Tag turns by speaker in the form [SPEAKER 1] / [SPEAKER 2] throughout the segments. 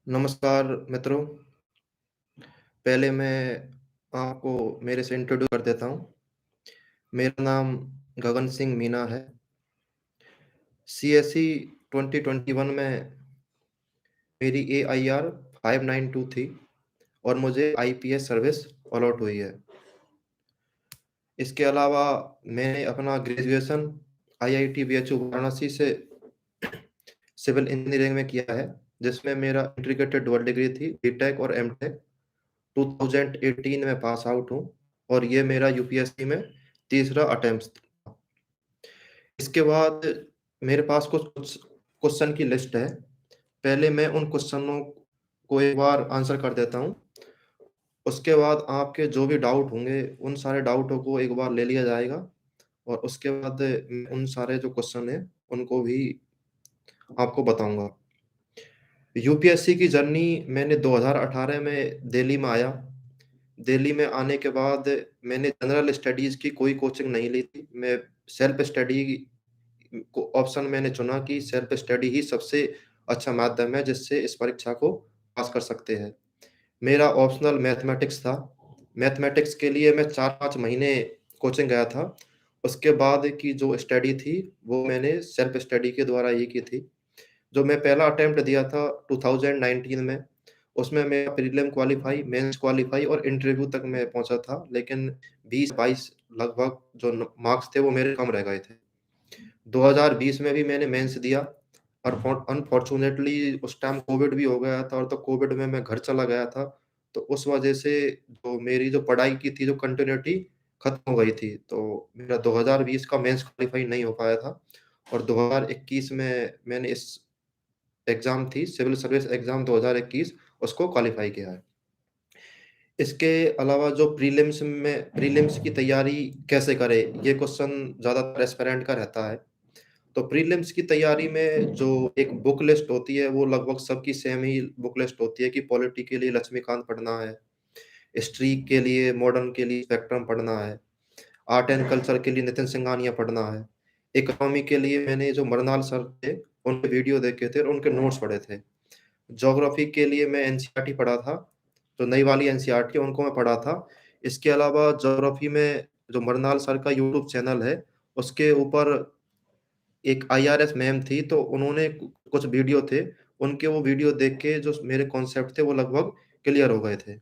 [SPEAKER 1] नमस्कार मित्रों, पहले मैं आपको मेरे से इंट्रोड्यूस कर देता हूँ। मेरा नाम गगन सिंह मीना है। सीएसई 2021 में मेरी एआईआर 592 थी और मुझे आईपीएस सर्विस अलॉट हुई है। इसके अलावा मैंने अपना ग्रेजुएशन आईआईटी बीएचयू वाराणसी से सिविल इंजीनियरिंग में किया है, जिसमें मेरा इंटीग्रेटेड डुअल डिग्री थी, बीटेक और एमटेक। 2018 में पास आउट हूँ और ये मेरा यूपीएससी में तीसरा अटेम्प्ट था। इसके बाद मेरे पास कुछ कुछ क्वेश्चन की लिस्ट है। पहले मैं उन क्वेश्चनों को एक बार आंसर कर देता हूँ। उसके बाद आपके जो भी डाउट होंगे, उन सारे डाउटों को एक बार ले लिया जाएगा और उसके बाद मैं उन सारे जो क्वेश्चन हैं, उनको भी आपको बताऊँगा। यूपीएससी की जर्नी मैंने 2018 में दिल्ली में आया। दिल्ली में आने के बाद मैंने जनरल स्टडीज़ की कोई कोचिंग नहीं ली थी। मैं सेल्फ स्टडी को ऑप्शन मैंने चुना कि सेल्फ स्टडी ही सबसे अच्छा माध्यम है जिससे इस परीक्षा को पास कर सकते हैं। मेरा ऑप्शनल मैथमेटिक्स था। मैथमेटिक्स के लिए मैं 4-5 महीने कोचिंग गया था। उसके बाद की जो स्टडी थी, वो मैंने सेल्फ स्टडी के द्वारा ही की थी। जो मैं पहला अटेम्प्ट दिया था 2019 में, उसमें मेरा प्रीलिम क्वालीफाई, मेंस क्वालीफाई और इंटरव्यू तक मैं पहुँचा था, लेकिन 20-22 लगभग जो न मार्क्स थे वो मेरे कम रह गए थे। 2020 में भी मैंने मेंस दिया और अनफॉर्चुनेटली उस टाइम कोविड भी हो गया था और तो कोविड में मैं घर चला गया था। तो उस वजह से जो मेरी जो पढ़ाई की थी, जो कंटिन्यूटी खत्म हो गई थी। तो मेरा 2020 का मेंस क्वालीफाई नहीं हो पाया था और 2021 में मैंने इस एग्ज़ाम थी, सिविल सर्विस एग्ज़ाम 2021, उसको क्वालीफाई किया है। इसके अलावा जो प्रीलिम्स की तैयारी कैसे करें? ये क्वेश्चन ज़्यादातर एस्पिरेंट का रहता है। तो प्रीलिम्स की तैयारी में जो एक बुक लिस्ट होती है, वो लगभग सबकी सेम ही बुक लिस्ट होती है कि पॉलिटी के लिए लक्ष्मीकांत पढ़ना है, हिस्ट्री के लिए, मॉडर्न के लिए स्पेक्ट्रम पढ़ना है, आर्ट एंड कल्चर के लिए नितिन सिंघानिया पढ़ना है, इकोनॉमी के लिए मैंने जो मरनाल सर थे, उनके वीडियो देखे थे और उनके नोट्स पढ़े थे। ज्योग्राफी के लिए मैं एनसीईआरटी पढ़ा था, जो नई वाली एनसीईआरटी है उनको मैं पढ़ा था। इसके अलावा ज्योग्राफी में जो मरनाल सर का यूट्यूब चैनल है, उसके ऊपर एक आईआरएस मैम थी, तो उन्होंने कुछ वीडियो थे, उनके वो वीडियो देख के जो मेरे कॉन्सेप्ट थे वो लगभग क्लियर हो गए थे।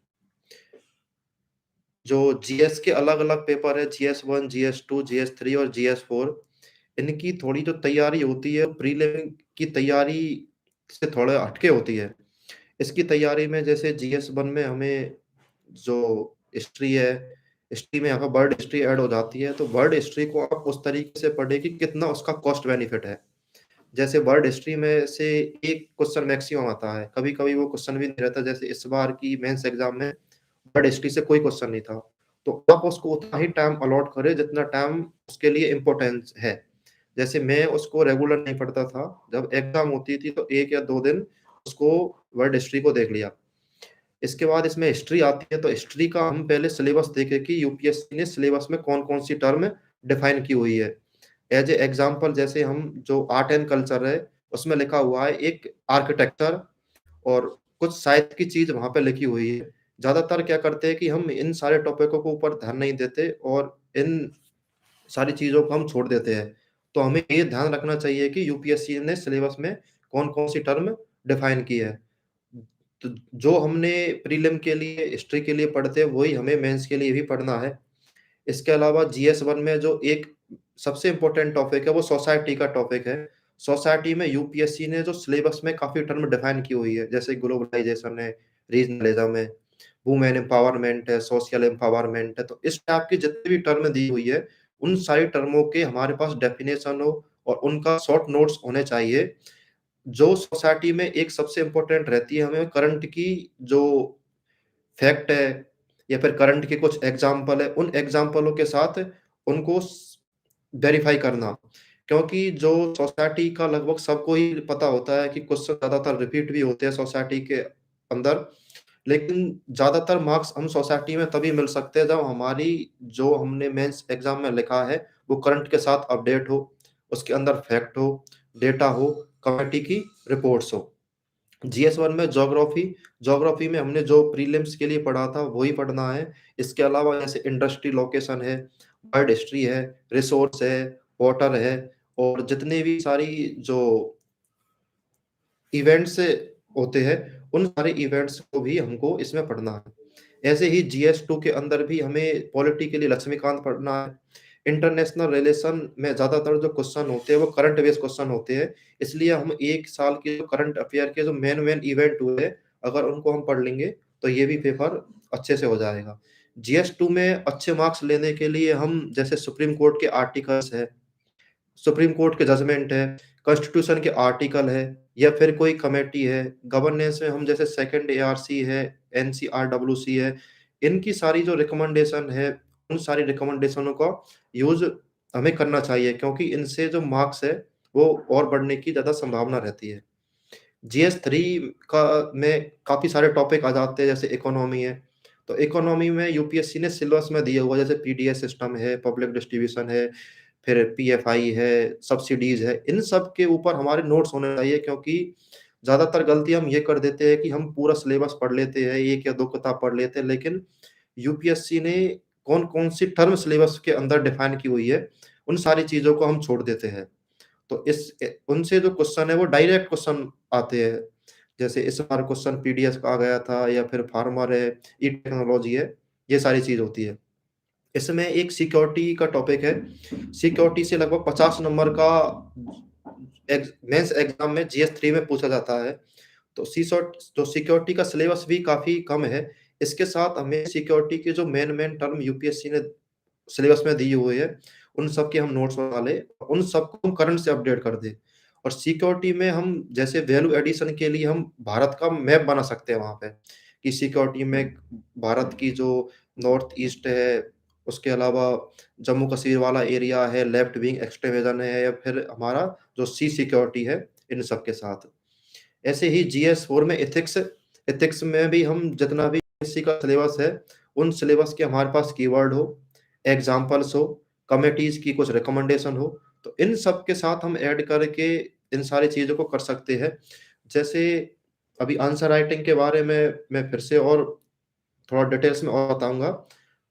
[SPEAKER 1] जो जीएस के अलग-अलग पेपर है, जीएस 1, जीएस 2, जीएस 3 और जीएस 4, इनकी थोड़ी जो तैयारी होती है, प्रीलिम की तैयारी से थोड़ा हटके होती है। इसकी तैयारी में जैसे जीएस 1 में हमें जो हिस्ट्री है, हिस्ट्री में यहाँ पे वर्ल्ड हिस्ट्री ऐड हो जाती है, तो वर्ल्ड हिस्ट्री को आप उस तरीके से पढ़ें कि कितना उसका कॉस्ट बेनिफिट है। जैसे वर्ल्ड हिस्ट्री में से एक क्वेश्चन मैक्सिमम आता है, कभी-कभी वो क्वेश्चन भी नहीं रहता, जैसे इस बार की मेंस एग्ज़ाम में वर्ल्ड हिस्ट्री से कोई क्वेश्चन नहीं था। तो आप उसको उतना ही टाइम अलॉट करें जितना टाइम उसके लिए इम्पोर्टेंस है। जैसे मैं उसको रेगुलर नहीं पढ़ता था, जब एग्ज़ाम होती थी तो 1 या 2 दिन उसको वर्ल्ड हिस्ट्री को देख लिया। इसके बाद इसमें हिस्ट्री आती है, तो हिस्ट्री का हम पहले सिलेबस देखें कि यूपीएससी ने सिलेबस में कौन-कौन सी टर्म डिफाइन की हुई है। एज़ ए एग्ज़ाम्पल जैसे हम जो आर्ट एंड कल्चर है, उसमें लिखा हुआ है एक आर्किटेक्चर और कुछ साहित्य की चीज़ वहाँ पे लिखी हुई है। ज़्यादातर क्या करते हैं कि हम इन सारे टॉपिकों को ऊपर ध्यान नहीं देते और इन सारी चीज़ों को हम छोड़ देते हैं। तो हमें ये ध्यान रखना चाहिए कि यूपीएससी ने सिलेबस में कौन-कौन सी टर्म डिफाइन की है। तो जो हमने प्रीलिम के लिए, हिस्ट्री के लिए पढ़ते हैं, वही हमें मेंस के लिए भी पढ़ना है। इसके अलावा जीएस 1 में जो एक सबसे इम्पोर्टेंट टॉपिक है, वो सोसाइटी का टॉपिक है। सोसाइटी में यूपीएससी ने जो सिलेबस में काफ़ी टर्म डिफाइन की हुई है, जैसे ग्लोबलाइज़ेशन है, रीजनलिज़्म है, वुमेन एम्पावरमेंट है, सोशल एम्पावरमेंट है। तो इस टाइप की जितनी भी टर्म दी हुई है, उन सारी टर्मों के हमारे पास डेफिनेशन हो और उनका शॉर्ट नोट्स होने चाहिए। जो सोसाइटी में एक सबसे इम्पोर्टेंट रहती है, हमें करंट की जो फैक्ट है या फिर करंट के कुछ एग्ज़ाम्पल है, उन एग्ज़ाम्पलों के साथ उनको वेरीफ़ाई करना। क्योंकि जो सोसाइटी का लगभग सबको ही पता होता है कि क्वेश्चन ज़्यादातर रिपीट भी होते हैं सोसाइटी के अंदर, लेकिन ज़्यादातर मार्क्स हम सोसाइटी में तभी मिल सकते हैं जब हमारी जो हमने मेंस एग्ज़ाम में लिखा है, वो करंट के साथ अपडेट हो, उसके अंदर फैक्ट हो, डेटा हो, कमेटी की रिपोर्ट्स हो। GS1 में ज्योग्राफी में हमने जो प्रीलिम्स के लिए पढ़ा था वही पढ़ना है। इसके अलावा जैसे इंडस्ट्री लोकेशन है, बर्ड हिस्ट्री है, रिसोर्स है, वाटर है, और जितने भी सारी जो इवेंट्स होते हैं, उन सारे इवेंट्स को भी हमको इसमें पढ़ना है। ऐसे ही GS2 के अंदर भी हमें पॉलिटी के लिए लक्ष्मीकांत पढ़ना है। इंटरनेशनल रिलेशन में ज़्यादातर जो क्वेश्चन होते हैं वो करंट बेस्ड क्वेश्चन होते हैं, इसलिए हम 1 साल के जो करंट अफेयर के जो मेन इवेंट हुए, अगर उनको हम पढ़ लेंगे, तो ये भी पेपर अच्छे से हो जाएगा। GS2 में अच्छे मार्क्स लेने के लिए हम जैसे सुप्रीम कोर्ट के आर्टिकल्स है, सुप्रीम कोर्ट के जजमेंट है, कॉन्स्टिट्यूशन के आर्टिकल है, या फिर कोई कमेटी है, गवर्नेंस में हम जैसे सेकंड ARC है, NCRWC है, इनकी सारी जो रिकमेंडेशन है, उन सारी रिकमेंडेशनों का यूज़ हमें करना चाहिए, क्योंकि इनसे जो मार्क्स है, वो और बढ़ने की ज़्यादा संभावना रहती है। GS3 का में काफ़ी सारे टॉपिक आ जाते हैं, जैसे इकोनॉमी है, तो इकोनॉमी में यूपीएससी ने सिलेबस में दिया हुआ, जैसे पीडीएस सिस्टम है, पब्लिक डिस्ट्रीब्यूशन है, फिर पीएफआई है, सब्सिडीज़ है, इन सब के ऊपर हमारे नोट्स होने चाहिए, क्योंकि ज़्यादातर गलती हम ये कर देते हैं कि हम पूरा सिलेबस पढ़ लेते हैं, 1 या 2 किताब पढ़ लेते हैं, लेकिन यूपीएससी ने कौन-कौन सी टर्म सिलेबस के अंदर डिफाइन की हुई है, उन सारी चीज़ों को हम छोड़ देते हैं। तो उनसे जो क्वेश्चन है वो डायरेक्ट क्वेश्चन आते हैं। जैसे इस बार क्वेश्चन पीडीएस का आ गया था, या फिर फार्मर है, ई-टेक्नोलॉजी है, ये सारी चीज़ होती है। इसमें एक सिक्योरिटी का टॉपिक है। सिक्योरिटी से लगभग 50 नंबर का मेंस एग्जाम में GS3 में पूछा जाता है। तो सीसॉट तो सिक्योरिटी का सिलेबस भी काफ़ी कम है। इसके साथ हमें सिक्योरिटी के जो मेन टर्म यूपीएससी ने सिलेबस में दी हुई है, उन सब के हम नोट्स बना लें, उन सबको हम करंट से अपडेट कर दें। और सिक्योरिटी में हम जैसे वैल्यू एडिशन के लिए हम भारत का मैप बना सकते हैं वहाँ पे, कि सिक्योरिटी में भारत की जो नॉर्थ ईस्ट है, उसके अलावा जम्मू कश्मीर वाला एरिया है, लेफ्ट विंग एक्सट्रीमिज़म है, या फिर हमारा जो सी सिक्योरिटी है, इन सब के साथ। ऐसे ही GS4 में एथिक्स में भी हम जितना भी एससी का सिलेबस है, उन सिलेबस के हमारे पास कीवर्ड हो, एग्ज़ाम्पल्स हो, कमिटीज़ की कुछ रिकमेंडेशन हो, तो इन सब के साथ हम ऐड करके इन सारी चीज़ों को कर सकते हैं। जैसे अभी आंसर राइटिंग के बारे में मैं फिर से और थोड़ा डिटेल्स में और बताऊँगा।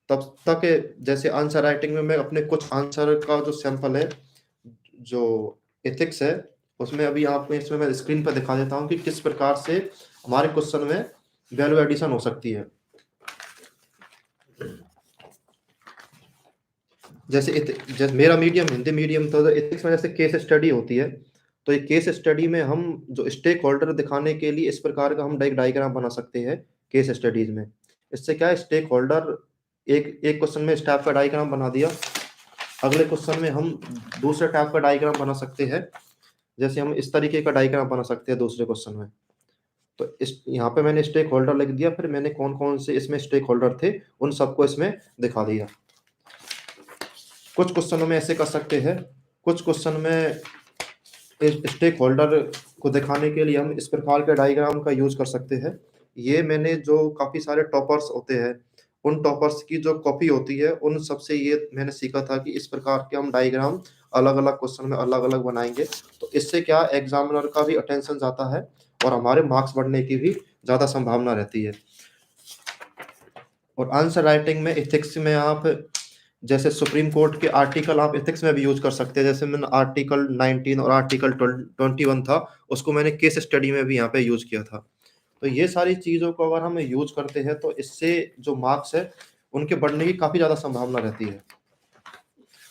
[SPEAKER 1] तब तक जैसे आंसर राइटिंग में मैं अपने कुछ आंसर का जो सैंपल है, जो एथिक्स है, उसमें अभी आपको इसमें मैं स्क्रीन पर दिखा देता हूँ कि किस प्रकार से हमारे क्वेश्चन में वैल्यू एडिशन हो सकती है। जैसे मेरा मीडियम हिंदी मीडियम था, तो एथिक्स में जैसे केस स्टडी होती है, तो ये केस स्टडी में हम जो स्टेक होल्डर दिखाने के लिए इस प्रकार का हम डायग्राम बना सकते हैं केस स्टडीज में। इससे क्या है, स्टेक होल्डर एक एक क्वेश्चन में इस टाइप का डायग्राम बना दिया, अगले क्वेश्चन में हम दूसरे टाइप का डायग्राम बना सकते हैं, जैसे हम इस तरीके का डायग्राम बना सकते हैं दूसरे क्वेश्चन में। तो इस यहाँ पे मैंने स्टेक होल्डर लिख दिया, फिर मैंने कौन-कौन से इसमें स्टेक होल्डर थे, उन सबको इसमें दिखा दिया। कुछ क्वेश्चनों में ऐसे कर सकते हैं, कुछ क्वेश्चन में स्टेक होल्डर को दिखाने के लिए हम इस प्रकार के डायग्राम का यूज़ कर सकते हैं। ये मैंने जो काफ़ी सारे टॉपर्स होते हैं, उन टॉपर्स की जो कॉपी होती है, उन सबसे ये मैंने सीखा था कि इस प्रकार के हम डायग्राम अलग-अलग क्वेश्चन में अलग-अलग बनाएँगे। तो इससे क्या एग्ज़ामिनर का भी अटेंशन जाता है, और हमारे मार्क्स बढ़ने की भी ज़्यादा संभावना रहती है। और आंसर राइटिंग में एथिक्स में आप जैसे सुप्रीम कोर्ट के आर्टिकल आप एथिक्स में भी यूज़ कर सकते हैं। जैसे मैंने आर्टिकल 19 और आर्टिकल 21 था, उसको मैंने केस स्टडी में भी यहाँ पे यूज़ किया था। तो ये सारी चीज़ों को अगर हम यूज़ करते हैं, तो इससे जो मार्क्स है, उनके बढ़ने की काफ़ी ज़्यादा संभावना रहती है।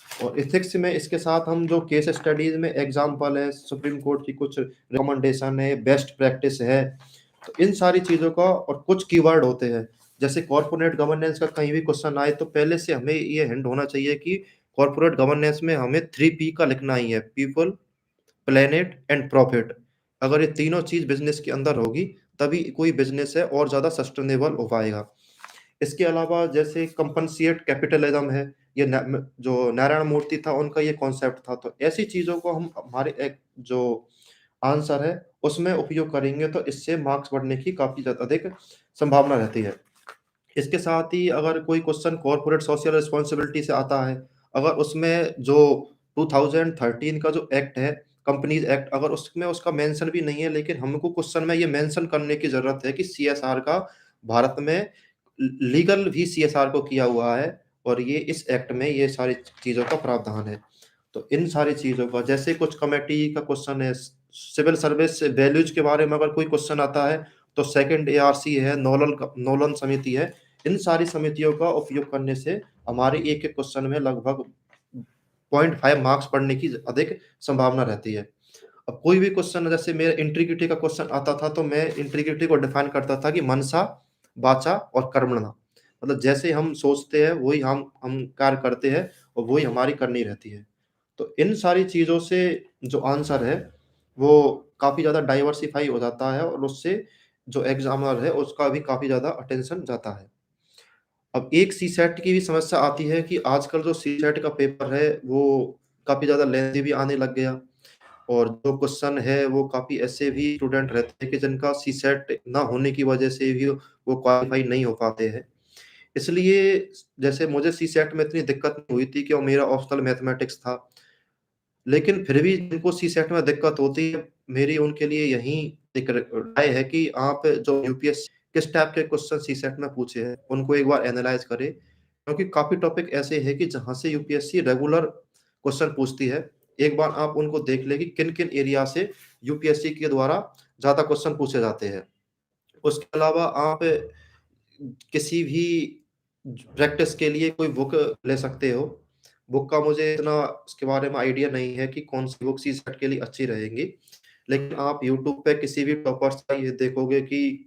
[SPEAKER 1] और एथिक्स में इसके साथ हम जो केस स्टडीज़ में एग्ज़ाम्पल है, सुप्रीम कोर्ट की कुछ रिकमेंडेशन है, बेस्ट प्रैक्टिस है, तो इन सारी चीज़ों का और कुछ कीवर्ड होते हैं। जैसे कॉर्पोरेट गवर्नेंस का कहीं भी क्वेश्चन आए, तो पहले से हमें ये हिंट होना चाहिए कि कॉर्पोरेट गवर्नेंस में हमें 3 पी का लिखना ही है, पीपल, प्लैनेट एंड प्रॉफिट। अगर ये तीनों चीज़ बिज़नेस के अंदर होगी, तभी कोई बिज़नेस है और ज़्यादा सस्टेनेबल हो पाएगा। इसके अलावा जैसे कंपनसेट कैपिटलिज्म है, ये जो नारायण मूर्ति था, उनका ये कॉन्सेप्ट था। तो ऐसी चीज़ों को हम हमारे एक जो आंसर है, उसमें उपयोग करेंगे, तो इससे मार्क्स बढ़ने की काफ़ी ज़्यादा अधिक संभावना रहती है। इसके साथ ही अगर कोई क्वेश्चन कॉर्पोरेट सोशल रिस्पॉन्सिबिलिटी से आता है, अगर उसमें जो 2013 का जो एक्ट है, कंपनीज़ एक्ट, अगर उसमें उसका मेंशन भी नहीं है, लेकिन हमको क्वेश्चन में ये मेंशन करने की ज़रूरत है कि सीएसआर का भारत में लीगल भी सीएसआर को किया हुआ है, और ये इस एक्ट में ये सारी चीज़ों का प्रावधान है। तो इन सारी चीज़ों का, जैसे कुछ कमेटी का क्वेश्चन है, सिविल सर्विस वैल्यूज के बारे में अगर कोई क्वेश्चन आता है, तो सेकंड एआरसी है, नोलन समिति है, इन सारी समितियों का उपयोग करने से हमारे एक एक क्वेश्चन में लगभग 0.5 मार्क्स पढ़ने की अधिक संभावना रहती है। अब कोई भी क्वेश्चन, जैसे मेरा इंटीग्रिटी का क्वेश्चन आता था, तो मैं इंटीग्रिटी को डिफाइन करता था कि मनसा, वाचा और कर्मणा, मतलब जैसे हम सोचते हैं वही हम कार्य करते हैं, और वही हमारी करनी रहती है। तो इन सारी चीज़ों से जो आंसर है, वो काफ़ी ज़्यादा डाइवर्सिफ़ाई हो जाता है, और उससे जो एग्ज़ामिनर है उसका भी काफ़ी ज़्यादा अटेंशन जाता है। अब एक सीसेट की भी समस्या आती है कि आजकल जो सीसेट का पेपर है, वो काफ़ी ज़्यादा लेंथी भी आने लग गया, और जो क्वेश्चन है वो काफ़ी ऐसे भी स्टूडेंट रहते हैं कि जिनका सीसेट ना होने की वजह से भी वो क्वालीफाई नहीं हो पाते हैं। इसलिए जैसे मुझे सीसेट में इतनी दिक्कत नहीं हुई थी, क्यों, मेरा ऑप्शनल मैथमेटिक्स था। लेकिन फिर भी जिनको सीसेट में दिक्कत होती है, मेरी उनके लिए यही एक राय है कि आप जो यूपीएससी किस टाइप के क्वेश्चन सीसेट में पूछे हैं, उनको एक बार एनालाइज़ करें। क्योंकि काफ़ी टॉपिक ऐसे हैं कि जहाँ से यूपीएससी रेगुलर क्वेश्चन पूछती है। एक बार आप उनको देख लें कि किन-किन एरिया से यूपीएससी के द्वारा ज़्यादा क्वेश्चन पूछे जाते हैं। उसके अलावा आप किसी भी प्रैक्टिस के लिए कोई बुक ले सकते हो। बुक का मुझे इतना उसके बारे में आइडिया नहीं है कि कौन-सी बुक सीसेट के लिए अच्छी रहेंगी। लेकिन आप यूट्यूब पे किसी भी टॉपर्स का ये देखोगे कि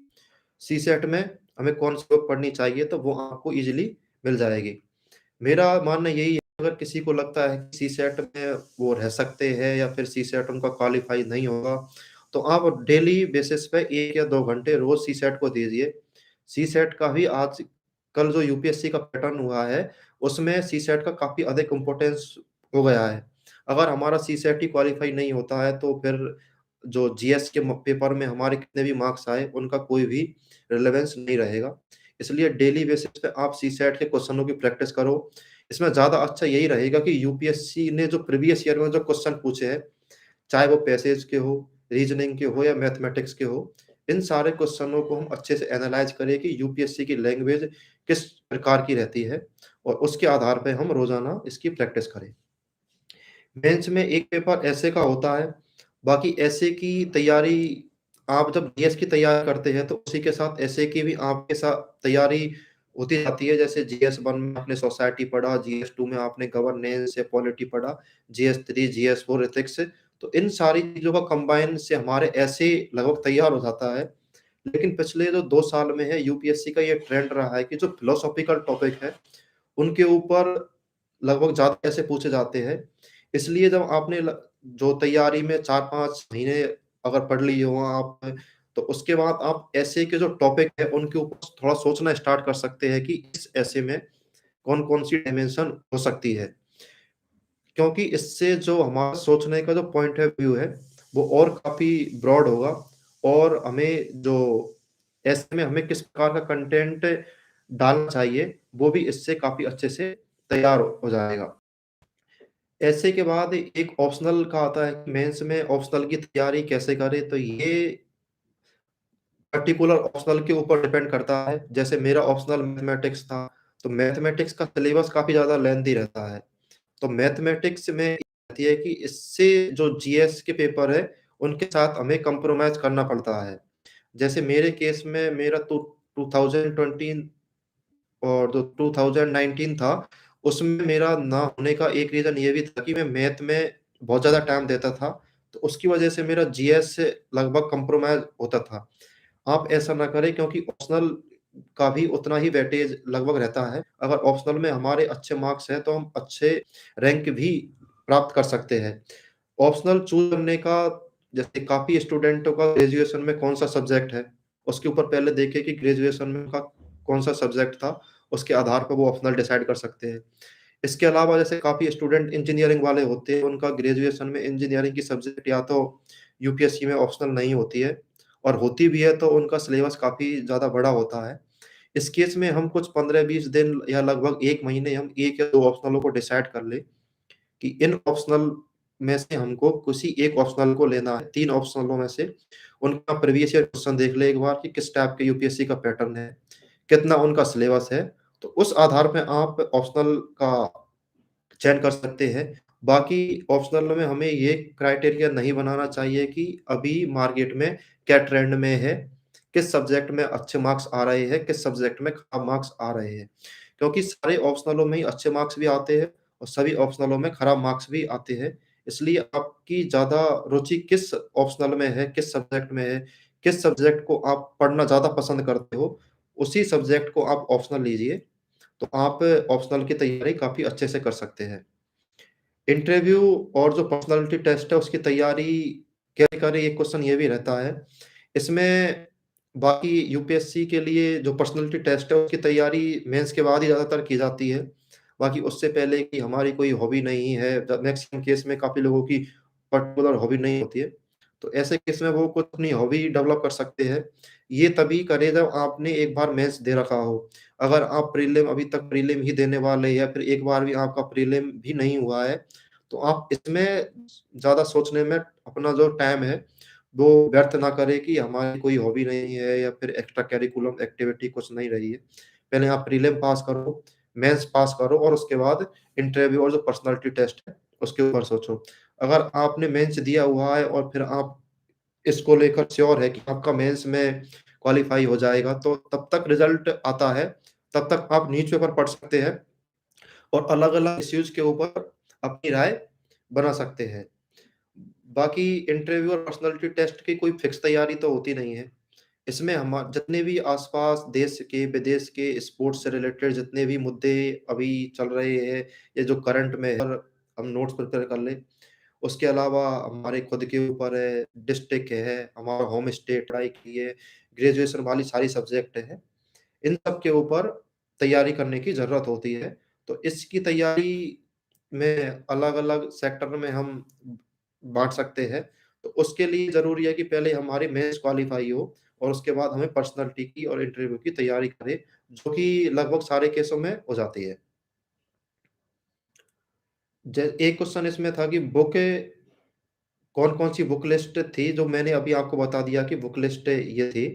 [SPEAKER 1] सीसेट में हमें कौन-सी बुक पढ़नी चाहिए, तो वो आपको ईज़िली मिल जाएगी। मेरा मानना यही है, अगर किसी को लगता है कि सीसेट में वो रह सकते हैं या फिर सीसेट उनका क्वालीफाई नहीं होगा, तो आप डेली बेसिस पे 1 या 2 घंटे रोज़ सीसेट को दीजिए। सीसेट का भी आजकल जो यूपीएससी का पैटर्न हुआ है, उसमें सीसेट का काफ़ी अधिक इम्पोर्टेंस हो गया है। अगर हमारा सीसेट ही क्वालीफाई नहीं होता है, तो फिर जो जीएस के पेपर में हमारे कितने भी मार्क्स आए, उनका कोई भी रिलेवेंस नहीं रहेगा। इसलिए डेली बेसिस पे आप सीसेट के क्वेश्चनों की प्रैक्टिस करो। इसमें ज़्यादा अच्छा यही रहेगा कि यूपीएससी ने जो प्रीवियस ईयर में जो क्वेश्चन पूछे हैं, चाहे वो पैसेज के हो, रीजनिंग के हो या मैथमेटिक्स के हो, इन सारे क्वेश्चनों को हम अच्छे से एनालाइज़ करें कि यूपीएससी की लैंग्वेज किस प्रकार की रहती है, और उसके आधार पे हम रोज़ाना इसकी प्रैक्टिस करें। मेंस में एक पेपर ऐसे का होता है, बाकी ऐसे की तैयारी, आप जब जीएस की तैयारी करते हैं, तो उसी के साथ ऐसे की भी आपके साथ तैयारी होती जाती है। जैसे जीएस 1 में आपने सोसाइटी पढ़ा, जीएस 2 में आपने गवर्नेंस या पॉलिटी पढ़ा, जीएस 3, जीएस 4 एथिक्स। तो इन सारी चीज़ों का कंबाइन से हमारे ऐसे लगभग तैयार हो जाता है। लेकिन पिछले जो 2 साल में है, यूपीएससी का ये ट्रेंड रहा है कि जो फिलोसॉफिकल टॉपिक है, उनके ऊपर लगभग ज़्यादा ऐसे पूछे जाते हैं। इसलिए जब आपने जो तैयारी में 4-5 महीने अगर पढ़ लिए हो आप, तो उसके बाद आप ऐसे के जो टॉपिक है, उनके ऊपर थोड़ा सोचना स्टार्ट कर सकते हैं कि इस ऐसे में कौन-कौन सी डायमेंशन हो सकती है। क्योंकि इससे जो हमारा सोचने का जो पॉइंट ऑफ व्यू है, वो और काफ़ी ब्रॉड होगा, और हमें जो ऐसे में हमें किस प्रकार का कंटेंट डालना चाहिए, वो भी इससे काफ़ी अच्छे से तैयार हो जाएगा। ऐसे के बाद एक ऑप्शनल का आता है कि मेंस में ऑप्शनल की तैयारी कैसे करें, तो ये पर्टिकुलर ऑप्शनल के ऊपर डिपेंड करता है। जैसे मेरा ऑप्शनल मैथमेटिक्स था, तो मैथमेटिक्स का सिलेबस काफ़ी ज़्यादा लेंथी रहता है। तो मैथमेटिक्स में ये रहती है कि इससे जो जीएस के पेपर है, उनके साथ हमें कंप्रोमाइज़ करना पड़ता है। जैसे मेरे केस में मेरा टू 2020 और जो 2019 था, उसमें मेरा ना होने का एक रीज़न ये भी था कि मैं मैथ में बहुत ज़्यादा टाइम देता था, तो उसकी वजह से मेरा जीएस से लगभग कंप्रोमाइज़ होता था। आप ऐसा ना करें, क्योंकि ऑप्शनल का भी उतना ही वेटेज लगभग रहता है। अगर ऑप्शनल में हमारे अच्छे मार्क्स हैं, तो हम अच्छे रैंक भी प्राप्त कर सकते हैं। ऑप्शनल चूज़ करने का, जैसे काफ़ी स्टूडेंटों का ग्रेजुएशन में कौन-सा सब्जेक्ट है, उसके ऊपर पहले देखें कि ग्रेजुएशन में उनका कौन-सा सब्जेक्ट था, उसके आधार पर वो ऑप्शनल डिसाइड कर सकते हैं। इसके अलावा जैसे काफ़ी स्टूडेंट इंजीनियरिंग वाले होते हैं, उनका ग्रेजुएशन में इंजीनियरिंग की सब्जेक्ट या तो यूपीएससी में ऑप्शनल नहीं होती है, और होती भी है तो उनका सिलेबस काफ़ी ज़्यादा बड़ा होता है। इस केस में हम कुछ 15-20 दिन या लगभग 1 महीने हम 1 या 2 ऑप्शनलों को डिसाइड कर लें कि इन ऑप्शनल में से हमको किसी एक ऑप्शनल को लेना है, 3 ऑप्शनलों में से उनका प्रीवियस ईयर क्वेश्चन देख लें एक बार कि किस टाइप के यूपीएससी का पैटर्न है, कितना उनका सिलेबस है, तो उस आधार पे आप ऑप्शनल का चयन कर सकते हैं। बाकी ऑप्शनल में हमें ये क्राइटेरिया नहीं बनाना चाहिए कि अभी मार्केट में क्या ट्रेंड में है, किस सब्जेक्ट में अच्छे मार्क्स आ रहे हैं, किस सब्जेक्ट में खराब मार्क्स आ रहे हैं। क्योंकि सारे ऑप्शनलों में ही अच्छे मार्क्स भी आते हैं और सभी ऑप्शनलों में खराब मार्क्स भी आते हैं। इसलिए आपकी ज़्यादा रुचि किस ऑप्शनल में है, किस सब्जेक्ट में है, किस सब्जेक्ट को आप पढ़ना ज़्यादा पसंद करते हो, उसी सब्जेक्ट को आप ऑप्शनल लीजिए, तो आप ऑप्शनल की तैयारी काफ़ी अच्छे से कर सकते हैं। इंटरव्यू और जो पर्सनैलिटी टेस्ट है उसकी तैयारी कैसे करें, एक क्वेश्चन ये भी रहता है। इसमें बाकी यूपीएससी के लिए जो पर्सनैलिटी टेस्ट है उसकी तैयारी मेंस के बाद ही ज़्यादातर की जाती है। बाकी उससे पहले की हमारी कोई हॉबी नहीं है, द मैक्सिमम केस में काफ़ी लोगों की पर्टिकुलर हॉबी नहीं होती है। तो ऐसे केस में वो कुछ अपनी हॉबी डेवलप कर सकते हैं। ये तभी करें जब आपने एक बार मेंस दे रखा हो। अगर आप प्रीलिम अभी तक प्रीलिम ही देने वाले या फिर एक बार भी आपका प्रीलिम भी नहीं हुआ है, तो आप इसमें ज़्यादा सोचने में अपना जो टाइम है, वो व्यर्थ ना करें कि हमारी कोई हॉबी नहीं है या फिर एक्स्ट्रा करिकुलम एक्टिविटी कुछ नहीं रही है। पहले आप प्रीलिम पास करो, मेंस पास करो और उसके बाद इंटरव्यू और जो पर्सनैलिटी टेस्ट है, उसके ऊपर सोचो। अगर आपने मेंस दिया हुआ है और फिर आप इसको लेकर श्योर है कि आपका मेंस में क्वालीफाई हो जाएगा, तो तब तक रिज़ल्ट आता है, तब तक आप न्यूज़पेपर पढ़ सकते हैं और अलग-अलग इश्यूज़ के ऊपर अपनी राय बना सकते हैं। बाकी इंटरव्यू और पर्सनैलिटी टेस्ट की कोई फिक्स तैयारी तो होती नहीं है। इसमें हमा जितने भी आस-पास देश के, विदेश के स्पोर्ट्स से रिलेटेड जितने भी मुद्दे अभी चल रहे हैं, ये जो करंट में है, हम नोट्स प्रिपेयर कर लें। उसके अलावा हमारे खुद के ऊपर है, डिस्ट्रिक्ट है, हमारा होम स्टेट पढ़ाई की है, ग्रेजुएशन वाली सारी सब्जेक्ट है। इन सब के ऊपर तैयारी करने की ज़रूरत होती है। तो इसकी तैयारी में अलग-अलग सेक्टर में हम बाँट सकते हैं। तो उसके लिए ज़रूरी है कि पहले हमारी मेंस क्वालीफाई हो और उसके बाद हमें पर्सनैलिटी की और इंटरव्यू की तैयारी करें, जो कि लगभग सारे केसों में हो जाती है। एक क्वेश्चन इसमें था कि बुक कौन-कौन सी बुक लिस्ट थी, जो मैंने अभी आपको बता दिया कि बुक लिस्ट ये थी।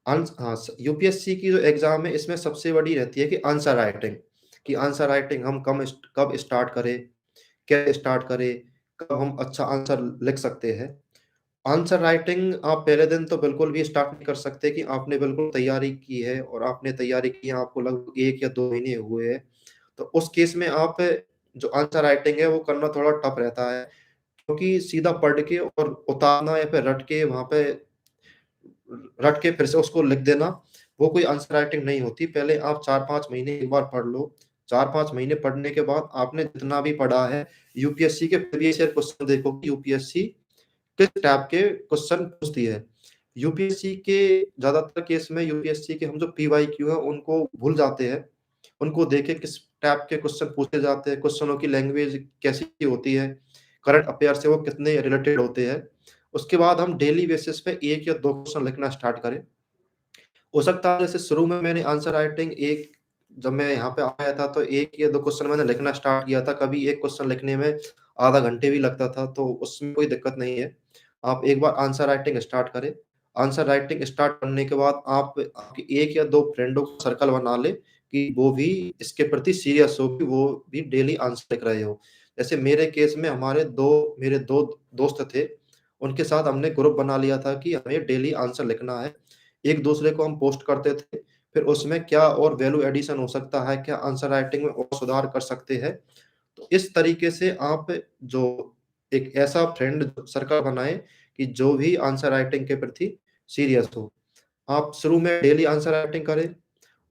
[SPEAKER 1] हाँ, यूपीएससी की जो एग्ज़ाम है इसमें सबसे बड़ी रहती है कि आंसर राइटिंग, कि आंसर राइटिंग हम कब स्टार्ट करें, कैसे स्टार्ट करें, कब हम अच्छा आंसर लिख सकते हैं। आंसर राइटिंग आप पहले दिन तो बिल्कुल भी स्टार्ट नहीं कर सकते कि आपने बिल्कुल तैयारी की है और आपने तैयारी की है, आपको लगभग 1 या 2 महीने हुए हैं। तो उस केस में आप जो आंसर राइटिंग है वो करना थोड़ा टफ रहता है, क्योंकि सीधा पढ़ के और उतारना या फिर रट के फिर से उसको लिख देना, वो कोई आंसर राइटिंग नहीं होती। पहले आप 4-5 महीने एक बार पढ़ लो। 4-5 महीने पढ़ने के बाद आपने जितना भी पढ़ा है, यूपीएससी के प्रीवियस ईयर क्वेश्चन देखो कि यूपीएससी किस टाइप के क्वेश्चन पूछती है। यूपीएससी के ज़्यादातर केस में यूपीएससी के हम जो पीवाईक्यू है उनको भूल जाते हैं। उनको देख के किस टाइप के क्वेश्चन पूछे जाते हैं, क्वेश्चनों की लैंग्वेज कैसी होती है, करंट अफेयर से वो कितने रिलेटेड होते हैं। उसके बाद हम डेली बेसिस पे 1 या 2 क्वेश्चन लिखना स्टार्ट करें। हो सकता है जैसे शुरू में मैंने आंसर राइटिंग एक जब मैं यहाँ पे आया था तो 1 या 2 क्वेश्चन मैंने लिखना स्टार्ट किया था। कभी 1 क्वेश्चन लिखने में आधा घंटे भी लगता था, तो उसमें कोई दिक्कत नहीं है। आप एक बार आंसर राइटिंग स्टार्ट करें। आंसर राइटिंग स्टार्ट करने के बाद आप आपके 1 या 2 फ्रेंडों का सर्कल बना लें कि वो भी इसके प्रति सीरियस हो, कि वो भी डेली आंसर लिख रहे हो। जैसे मेरे केस में मेरे 2 दोस्त थे, उनके साथ हमने ग्रुप बना लिया था कि हमें डेली आंसर लिखना है। एक-दूसरे को हम पोस्ट करते थे, फिर उसमें क्या और वैल्यू एडिशन हो सकता है, क्या आंसर राइटिंग में और सुधार कर सकते हैं। तो इस तरीके से आप जो एक ऐसा फ्रेंड सर्कल बनाएँ कि जो भी आंसर राइटिंग के प्रति सीरियस हो। आप शुरू में डेली आंसर राइटिंग करें,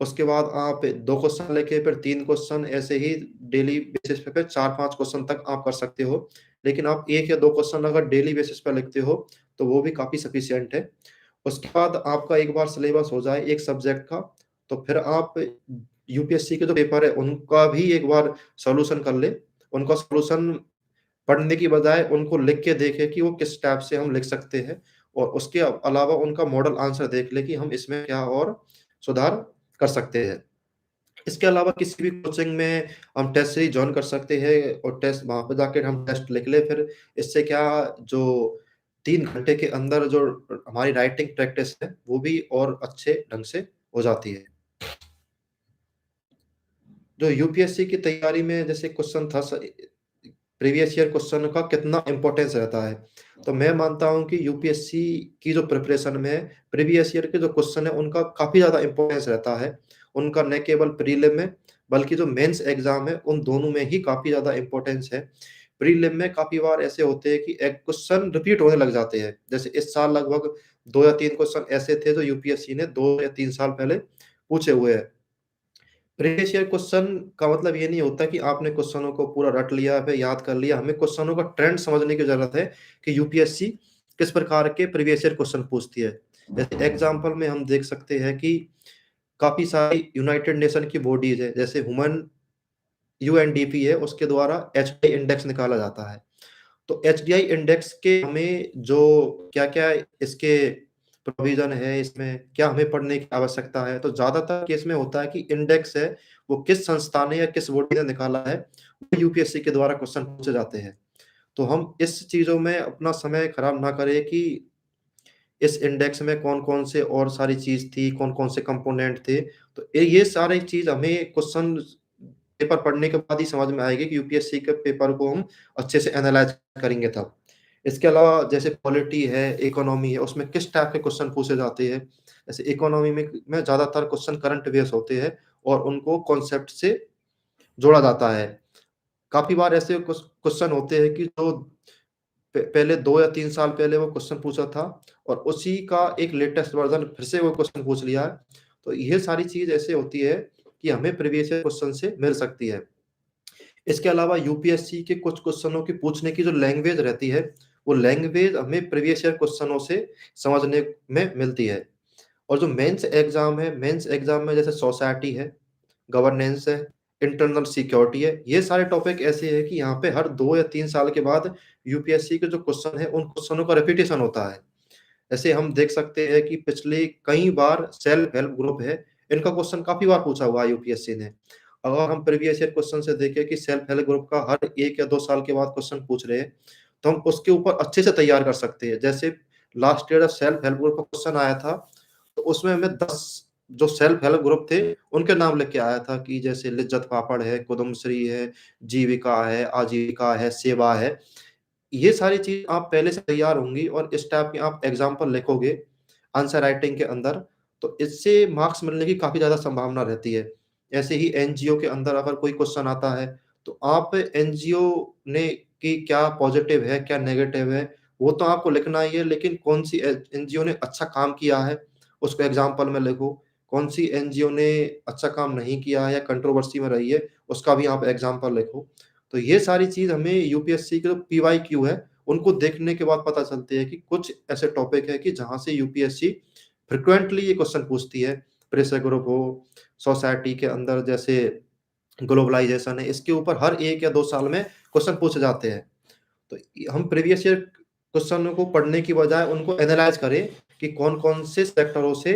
[SPEAKER 1] उसके बाद आप 2 क्वेश्चन लिखे, फिर 3 क्वेश्चन, ऐसे ही डेली बेसिस पे 4-5 क्वेश्चन तक आप कर सकते हो। लेकिन आप 1 या 2 क्वेश्चन अगर डेली बेसिस पे लिखते हो, तो वो भी काफ़ी सफिशिएंट है। उसके बाद आपका एक बार सिलेबस हो जाए एक सब्जेक्ट का, तो फिर आप यूपीएससी के जो पेपर है, उनका भी एक बार सॉल्यूशन कर लें। उनका सॉल्यूशन पढ़ने की बजाय उनको लिख के देखें कि वो किस टाइप से हम लिख सकते हैं और उसके अलावा उनका मॉडल आंसर देख लें कि हम इसमें क्या और सुधार कर सकते हैं। इसके अलावा किसी भी कोचिंग में हम टेस्ट सीरीज़ जॉइन कर सकते हैं और टेस्ट वहाँ पे जाके हम टेस्ट लिख लें फिर। इससे क्या जो 3 घंटे के अंदर जो हमारी राइटिंग प्रैक्टिस है, वो भी और अच्छे ढंग से हो जाती है। जो यूपीएससी की तैयारी में जैसे क्वेश्चन था प्रीवियस ईयर क्वेश्चन का कितना इम्पोर्टेंस रहता है। तो मैं मानता हूँ कि यूपीएससी की जो प्रिपरेशन में प्रीवियस ईयर के जो क्वेश्चन है उनका काफ़ी ज़्यादा इम्पोर्टेंस रहता है। उनका न केवल प्रीलिम में बल्कि जो मेंस एग्ज़ाम है उन दोनों में ही काफ़ी ज़्यादा इम्पोर्टेंस है। प्रीलिम में काफ़ी बार ऐसे होते हैं कि एक क्वेश्चन रिपीट होने लग जाते हैं। जैसे इस साल लगभग 2 या 3 क्वेश्चन ऐसे थे जो यूपीएससी ने 2 या 3 साल पहले पूछे हुए हैं। प्रीवियस ईयर क्वेश्चन का मतलब ये नहीं होता कि आपने क्वेश्चनों को पूरा रट लिया, फिर याद कर लिया। हमें क्वेश्चनों का ट्रेंड समझने की ज़रूरत है कि यूपीएससी किस प्रकार के प्रीवियस ईयर क्वेश्चन पूछती है। जैसे एग्ज़ाम्पल में हम देख सकते हैं कि काफ़ी सारी यूनाइटेड नेशन की बॉडीज़ है, जैसे ह्यूमन यूएनडीपी है, उसके द्वारा एचडीआई इंडेक्स निकाला जाता है। तो एचडीआई इंडेक्स के हमें जो क्या-क्या इसके प्रोविज़न है, इसमें क्या हमें पढ़ने की आवश्यकता है, तो ज़्यादातर केस में होता है कि इंडेक्स है, वो किस संस्था ने या किस बॉडी ने निकाला है, वो यूपीएससी के द्वारा क्वेश्चन पूछे जाते हैं। तो हम इस चीज़ों में अपना समय खराब ना करें कि इस इंडेक्स में कौन-कौन से और सारी चीज़ थी, कौन-कौन से कंपोनेंट थे। तो ये सारी चीज़ हमें क्वेश्चन पेपर पढ़ने के बाद ही समझ में आएगी कि यूपीएससी के पेपर को हम अच्छे से एनालाइज़ करेंगे तब। इसके अलावा जैसे पॉलिटी है, इकोनॉमी है, उसमें किस टाइप के क्वेश्चन पूछे जाते हैं। जैसे इकोनॉमी में ज़्यादातर क्वेश्चन करंट अफेयर्स होते हैं और उनको कॉन्सेप्ट से जोड़ा जाता है। काफ़ी बार ऐसे क्वेश्चन होते हैं कि जो पहले 2 या 3 साल पहले वो क्वेश्चन पूछा था और उसी का एक लेटेस्ट वर्ज़न फिर से वो क्वेश्चन पूछ लिया है। तो ये सारी चीज़ ऐसे होती है कि हमें प्रीवियस ईयर क्वेश्चन से मिल सकती है। इसके अलावा यूपीएससी के कुछ क्वेश्चनों की पूछने की जो लैंग्वेज रहती है, वो लैंग्वेज हमें प्रीवियस ईयर क्वेश्चनों से समझने में मिलती है। और जो मेंस एग्ज़ाम में जैसे सोसाइटी है, गवर्नेंस है, इंटरनल सिक्योरिटी है, ये सारे टॉपिक ऐसे हैं कि यहाँ पे हर 2 या 3 साल के बाद यूपीएससी के जो क्वेश्चन है, उन क्वेश्चनों का रिपीटिशन होता है। ऐसे हम देख सकते हैं कि पिछले कई बार सेल्फ हेल्प ग्रुप है, इनका क्वेश्चन काफ़ी बार पूछा हुआ है यूपीएससी ने। अगर हम प्रीवियस ईयर क्वेश्चन से देखें कि सेल्फ हेल्प ग्रुप का हर 1 या 2 साल के बाद क्वेश्चन पूछ रहे हैं, तो हम उसके ऊपर अच्छे से तैयार कर सकते हैं। जैसे last year self help group का क्वेश्चन आया था, तो उसमें हमें 10 जो सेल्फ हेल्प ग्रुप थे, उनके नाम लिख के आया था कि जैसे लिज्जत पापड़ है, कुदुमश्री है, जीविका है, आजीविका है, सेवा है। ये सारी चीज़ आप पहले से तैयार होंगी और इस टाइप के आप एग्ज़ाम्पल लिखोगे आंसर राइटिंग के अंदर, तो इससे मार्क्स मिलने की काफ़ी ज़्यादा संभावना रहती है। ऐसे ही एनजीओ के अंदर अगर कोई क्वेश्चन आता है, तो आप एनजीओ ने की क्या पॉज़िटिव है, क्या नेगेटिव है, वो तो आपको लिखना ही है, लेकिन कौन-सी एनजीओ ने अच्छा काम किया है, उसको एग्ज़ाम्पल में लिखो। कौन-सी एनजीओ ने अच्छा काम नहीं किया है या कंट्रोवर्सी में रही है, उसका भी आप एग्ज़ाम्पल लिखो। तो ये सारी चीज़ हमें यूपीएससी के जो पीवाईक्यू है, उनको देखने के बाद पता चलती है कि कुछ ऐसे टॉपिक है कि जहाँ से यूपीएससी फ्रीक्वेंटली ये क्वेश्चन पूछती है। प्रेशर ग्रुप हो, सोसाइटी के अंदर जैसे ग्लोबलाइज़ेशन है, इसके ऊपर हर 1 या 2 साल में क्वेश्चन पूछे जाते हैं। तो हम प्रीवियस ईयर क्वेश्चनों को पढ़ने की बजाय उनको एनालाइज़ करें कि कौन-कौन से सेक्टरों से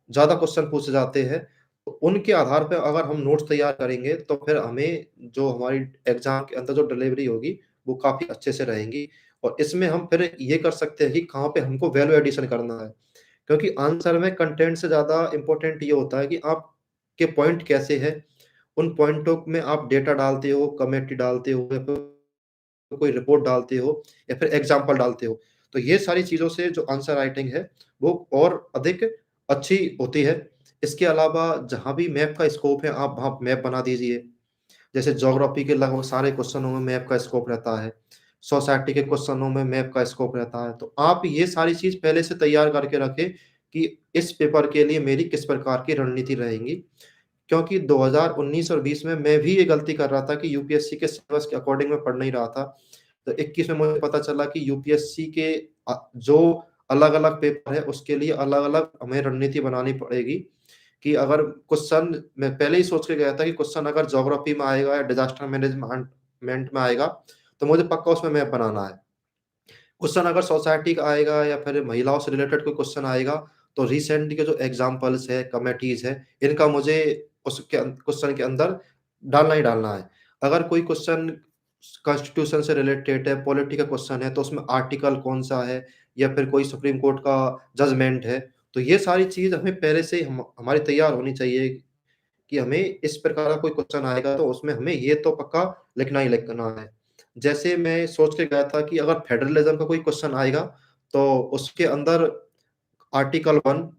[SPEAKER 1] ज़्यादा क्वेश्चन पूछे जाते हैं। तो उनके आधार पे अगर हम नोट्स तैयार करेंगे, तो फिर हमें जो हमारी एग्ज़ाम के अंदर जो डिलीवरी होगी, वो काफ़ी अच्छे से रहेंगी। और इसमें हम फिर ये कर सकते हैं कि कहाँ पे हमको वैल्यू एडिशन करना है। क्योंकि आंसर में कंटेंट से ज़्यादा इम्पोर्टेंट ये होता है कि आपके पॉइंट कैसे हैं, उन पॉइंटों में आप डेटा डालते हो, कमेंट्री डालते हो या फिर कोई रिपोर्ट डालते हो या फिर एग्ज़ाम्पल डालते हो। तो ये सारी चीज़ों से जो आंसर राइटिंग है, वो और अधिक अच्छी होती है। इसके अलावा जहाँ भी मैप का स्कोप है, आप वहाँ मैप बना दीजिए। जैसे ज्योग्राफी के लगभग सारे क्वेश्चनों में मैप का स्कोप रहता है। सोसाइटी के क्वेश्चनों में मैप का स्कोप रहता है। तो आप ये सारी चीज़ पहले से तैयार करके रखें कि इस पेपर के लिए मेरी किस प्रकार की रणनीति रहेगी। क्योंकि 2019 और 20 में मैं भी ये गलती कर रहा था कि यूपीएससी के सिलेबस के अकॉर्डिंग मैं पढ़ नहीं रहा था। तो 21 में मुझे पता चला कि यूपीएससी के जो अलग-अलग पेपर है उसके लिए अलग-अलग हमें रणनीति बनानी पड़ेगी, कि अगर क्वेश्चन मैं पहले ही सोच के गया था कि क्वेश्चन अगर ज्योग्राफी में आएगा या डिज़ास्टर मैनेजमेंट में आएगा, तो मुझे पक्का उसमें मैप बनाना है। क्वेश्चन अगर सोसाइटी का आएगा या फिर महिलाओं से रिलेटेड कोई क्वेश्चन आएगा, तो रिसेंट के जो एग्ज़ाम्पल्स है, कमिटीज़ है, इनका मुझे क्वेश्चन के अंदर डालना ही डालना है। अगर कोई क्वेश्चन कॉन्स्टिट्यूशन से रिलेटेड है, पॉलिटी का क्वेश्चन है, तो उसमें आर्टिकल कौन-सा है या फिर कोई सुप्रीम कोर्ट का जजमेंट है, तो ये सारी चीज़ हमें पहले से ही हम हमारी तैयार होनी चाहिए कि हमें इस प्रकार का कोई क्वेश्चन आएगा तो उसमें हमें ये तो पक्का लिखना ही लिखना है। जैसे मैं सोच के गया था कि अगर फेडरलिज़्म का कोई क्वेश्चन आएगा, तो उसके अंदर आर्टिकल 1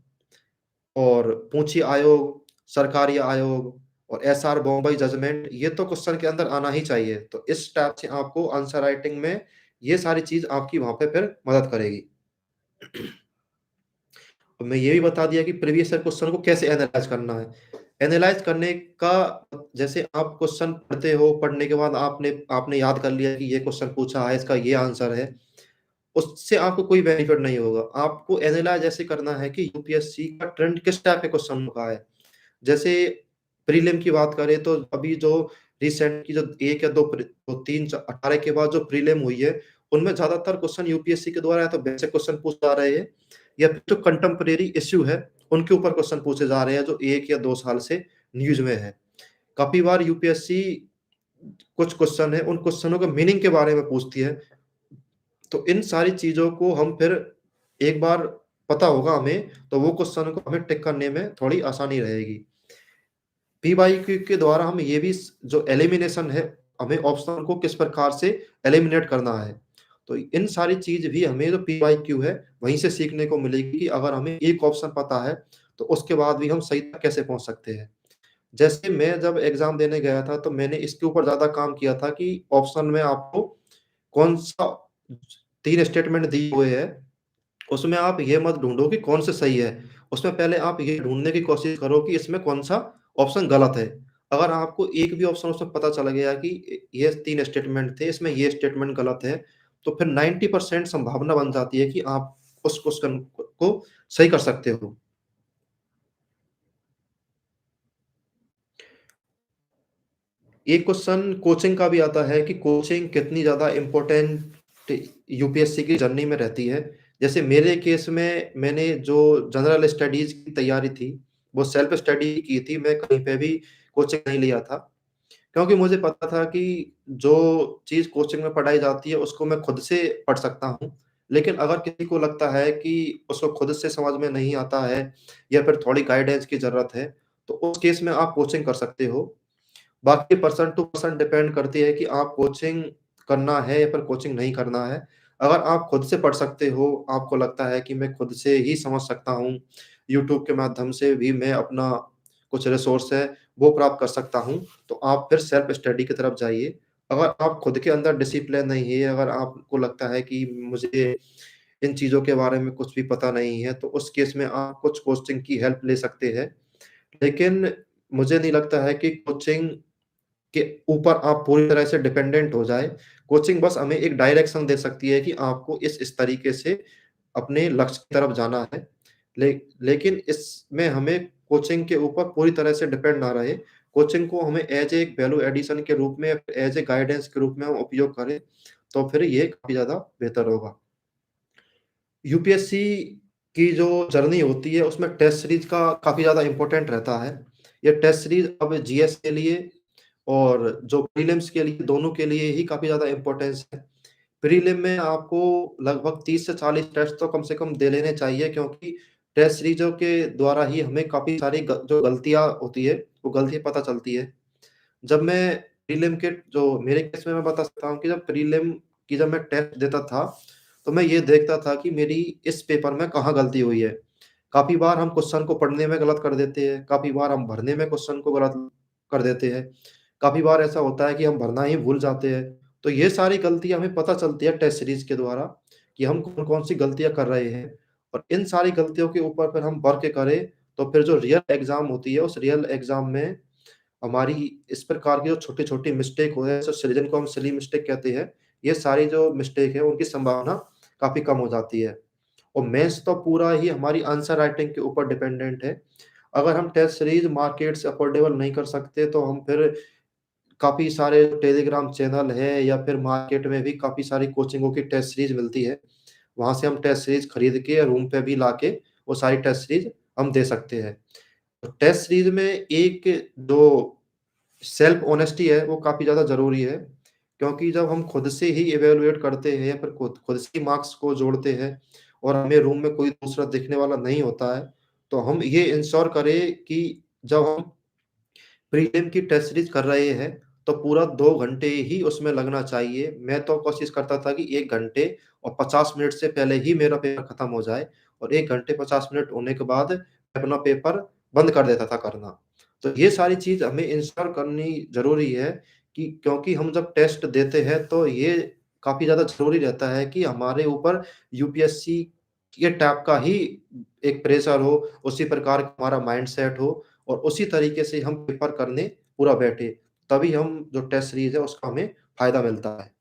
[SPEAKER 1] और पूंछी आयोग, सरकारी आयोग और एसआर बॉम्बई जजमेंट, ये तो क्वेश्चन के अंदर आना ही चाहिए। तो इस टाइप से आपको आंसर राइटिंग में ये सारी चीज़ आपकी वहाँ पे फिर मदद करेगी। और मैं ये भी बता दिया कि प्रीवियस ईयर क्वेश्चन को कैसे एनालाइज़ करना है। एनालाइज़ करने का जैसे आप क्वेश्चन पढ़ते हो, पढ़ने के बाद आपने आपने याद कर लिया कि ये क्वेश्चन पूछा है, इसका ये आंसर है। उससे आपको कोई बेनिफिट नहीं होगा। आपको एनालाइज़ ऐसे करना है कि यूपीएससी का ट्रेंड किस टाइप के क्वेश्चन का है। जैसे प्रीलिम की बात करें तो अभी जो रिसेंट की जो 1 या 2 तो 3 च 18 के बाद जो प्रीलिम हुई है, उनमें ज़्यादातर क्वेश्चन यूपीएससी के द्वारा या तो बेसिक क्वेश्चन पूछे जा रहे हैं या फिर जो कंटेम्परेरी इश्यू है, उनके ऊपर क्वेश्चन पूछे जा रहे हैं जो 1 या 2 साल से न्यूज़ में है। काफ़ी बार यूपीएससी कुछ क्वेश्चन है, उन क्वेश्चनों के मीनिंग के बारे में पूछती है। तो इन सारी चीज़ों को हम फिर एक बार पता होगा हमें, तो वो क्वेश्चन को हमें टिक करने में थोड़ी आसानी रहेगी। पी-वाई-क्यू के द्वारा हम ये भी जो एलिमिनेशन है, हमें ऑप्शन को किस प्रकार से एलिमिनेट करना है। तो इन सारी चीज़ भी हमें जो पी-वाई-क्यू है, वहीं से सीखने को मिलेगी कि अगर हमें एक ऑप्शन पता है, तो उसके बाद भी हम सही तक कैसे पहुँच सकते हैं। जैसे मैं जब एग्ज़ाम देने गया था, तो मैंने इसके ऊपर ज़्यादा काम किया था कि ऑप्शन में आपको कौन-सा 3 स्टेटमेंट दिए हुए हैं, उसमें आप ये मत ढूँढो कि कौन से सही है। उसमें पहले आप ये ढूँढने की कोशिश करो कि इसमें कौन-सा ऑप्शन गलत है। अगर आपको एक भी ऑप्शन उसमें पता चल गया कि ये 3 स्टेटमेंट थे, इसमें ये स्टेटमेंट गलत है, तो फिर 90% संभावना बन जाती है कि आप उस क्वेश्चन को सही कर सकते हो। एक क्वेश्चन कोचिंग का भी आता है कि कोचिंग कितनी ज़्यादा इम्पोर्टेंट यूपीएससी की जर्नी में रहती है। जैसे मेरे केस में मैंने जो जनरल स्टडीज़ की तैयारी थी, वो सेल्फ स्टडी की थी, मैं कहीं पे भी कोचिंग नहीं लिया था। क्योंकि मुझे पता था कि जो चीज़ कोचिंग में पढ़ाई जाती है, उसको मैं खुद से पढ़ सकता हूँ। लेकिन अगर किसी को लगता है कि उसको खुद से समझ में नहीं आता है या फिर थोड़ी गाइडेंस की ज़रूरत है, तो उस केस में आप कोचिंग कर सकते हो। बाकी पर्सन टू पर्सन डिपेंड करती है कि आप कोचिंग करना है या फिर कोचिंग नहीं करना है। अगर आप खुद से पढ़ सकते हो, आपको लगता है कि मैं खुद से ही समझ सकता हूँ, यूट्यूब के माध्यम से भी मैं अपना कुछ रिसोर्स है, वो प्राप्त कर सकता हूँ, तो आप फिर सेल्फ स्टडी की तरफ जाइए। अगर आप खुद के अंदर डिसिप्लिन नहीं है, अगर आपको लगता है कि मुझे इन चीज़ों के बारे में कुछ भी पता नहीं है, तो उस केस में आप कुछ कोचिंग की हेल्प ले सकते हैं। लेकिन मुझे नहीं लगता है कि कोचिंग के ऊपर आप पूरी तरह से डिपेंडेंट हो जाएँ। कोचिंग बस हमें एक डायरेक्शन दे सकती है कि आपको इस तरीके से अपने लक्ष्य की तरफ जाना है। लेकिन इसमें हमें कोचिंग के ऊपर पूरी तरह से डिपेंड ना रहे। कोचिंग को हमें एज़ एक वैल्यू एडिशन के रूप में, एज़ ए गाइडेंस के रूप में हम उपयोग करें, तो फिर ये काफ़ी ज़्यादा बेहतर होगा। यूपीएससी की जो जर्नी होती है, उसमें टेस्ट सीरीज़ का काफ़ी ज़्यादा इम्पोर्टेंट रहता है। ये टेस्ट सीरीज़ अब जीएस के लिए और जो प्रीलिम्स के लिए, दोनों के लिए ही काफ़ी ज़्यादा इम्पोर्टेंस है। प्रीलिम में आपको लगभग 30 से 40 टेस्ट तो कम से कम दे लेने चाहिए, क्योंकि टेस्ट सीरीज़ों के द्वारा ही हमें काफ़ी सारी जो गलतियाँ होती है, वो गलतियाँ पता चलती है। जब मैं प्रीलिम के जो मेरे केस में मैं बता सकता हूँ कि जब प्रीलिम की जब मैं टेस्ट देता था, तो मैं ये देखता था कि मेरी इस पेपर में कहाँ गलती हुई है। काफ़ी बार हम क्वेश्चन को पढ़ने में गलत कर देते हैं, काफ़ी बार हम भरने में क्वेश्चन को गलत कर देते हैं, काफ़ी बार ऐसा होता है कि हम भरना ही भूल जाते हैं। तो ये सारी गलतियाँ हमें पता चलती है टेस्ट सीरीज़ के द्वारा कि हम कौन-कौन सी गलतियाँ कर रहे हैं, और इन सारी गलतियों के ऊपर फिर हम वर्क करें, तो फिर जो रियल एग्ज़ाम होती है, उस रियल एग्ज़ाम में हमारी इस प्रकार की जो छोटी-छोटी मिस्टेक हो है, जिनको हम सिली मिस्टेक कहते हैं, ये सारी जो मिस्टेक है, उनकी संभावना काफ़ी कम हो जाती है। और मेंस तो पूरा ही हमारी आंसर राइटिंग के ऊपर डिपेंडेंट है। अगर हम टेस्ट सीरीज़ मार्केट से अफोर्डेबल नहीं कर सकते, तो हम फिर काफ़ी सारे टेलीग्राम चैनल है या फिर मार्केट में भी काफ़ी सारी कोचिंगों की टेस्ट सीरीज़ मिलती है। वहाँ से हम टेस्ट सीरीज़ खरीद के रूम पे भी लाके वो सारी टेस्ट सीरीज़ हम दे सकते हैं। तो टेस्ट सीरीज़ में एक जो सेल्फ ऑनेस्टी है वो काफ़ी ज़्यादा ज़रूरी है, क्योंकि जब हम खुद से ही इवैल्यूएट करते हैं या फिर खुद खुद से ही मार्क्स को जोड़ते हैं और हमें रूम में कोई दूसरा देखने वाला नहीं होता है, तो हम ये इंश्योर करें कि जब हम प्रीलिम की टेस्ट सीरीज़ कर रहे हैं, तो पूरा 2 घंटे ही उसमें लगना चाहिए। मैं तो कोशिश करता था कि 1 घंटे और 50 मिनट से पहले ही मेरा पेपर खत्म हो जाए और 1 घंटे 50 मिनट होने के बाद मैं अपना पेपर बंद कर देता था करना। तो ये सारी चीज़ हमें इंश्योर करनी ज़रूरी है कि क्योंकि हम जब टेस्ट देते हैं, तो ये काफ़ी ज़्यादा ज़रूरी रहता है कि हमारे ऊपर यूपीएससी के टाइप का ही एक प्रेशर हो, उसी प्रकार का हमारा माइंडसेट हो और उसी तरीके से हम पेपर करने पूरा बैठे, तभी हम जो टेस्ट सीरीज़ है उसका हमें फ़ायदा मिलता है।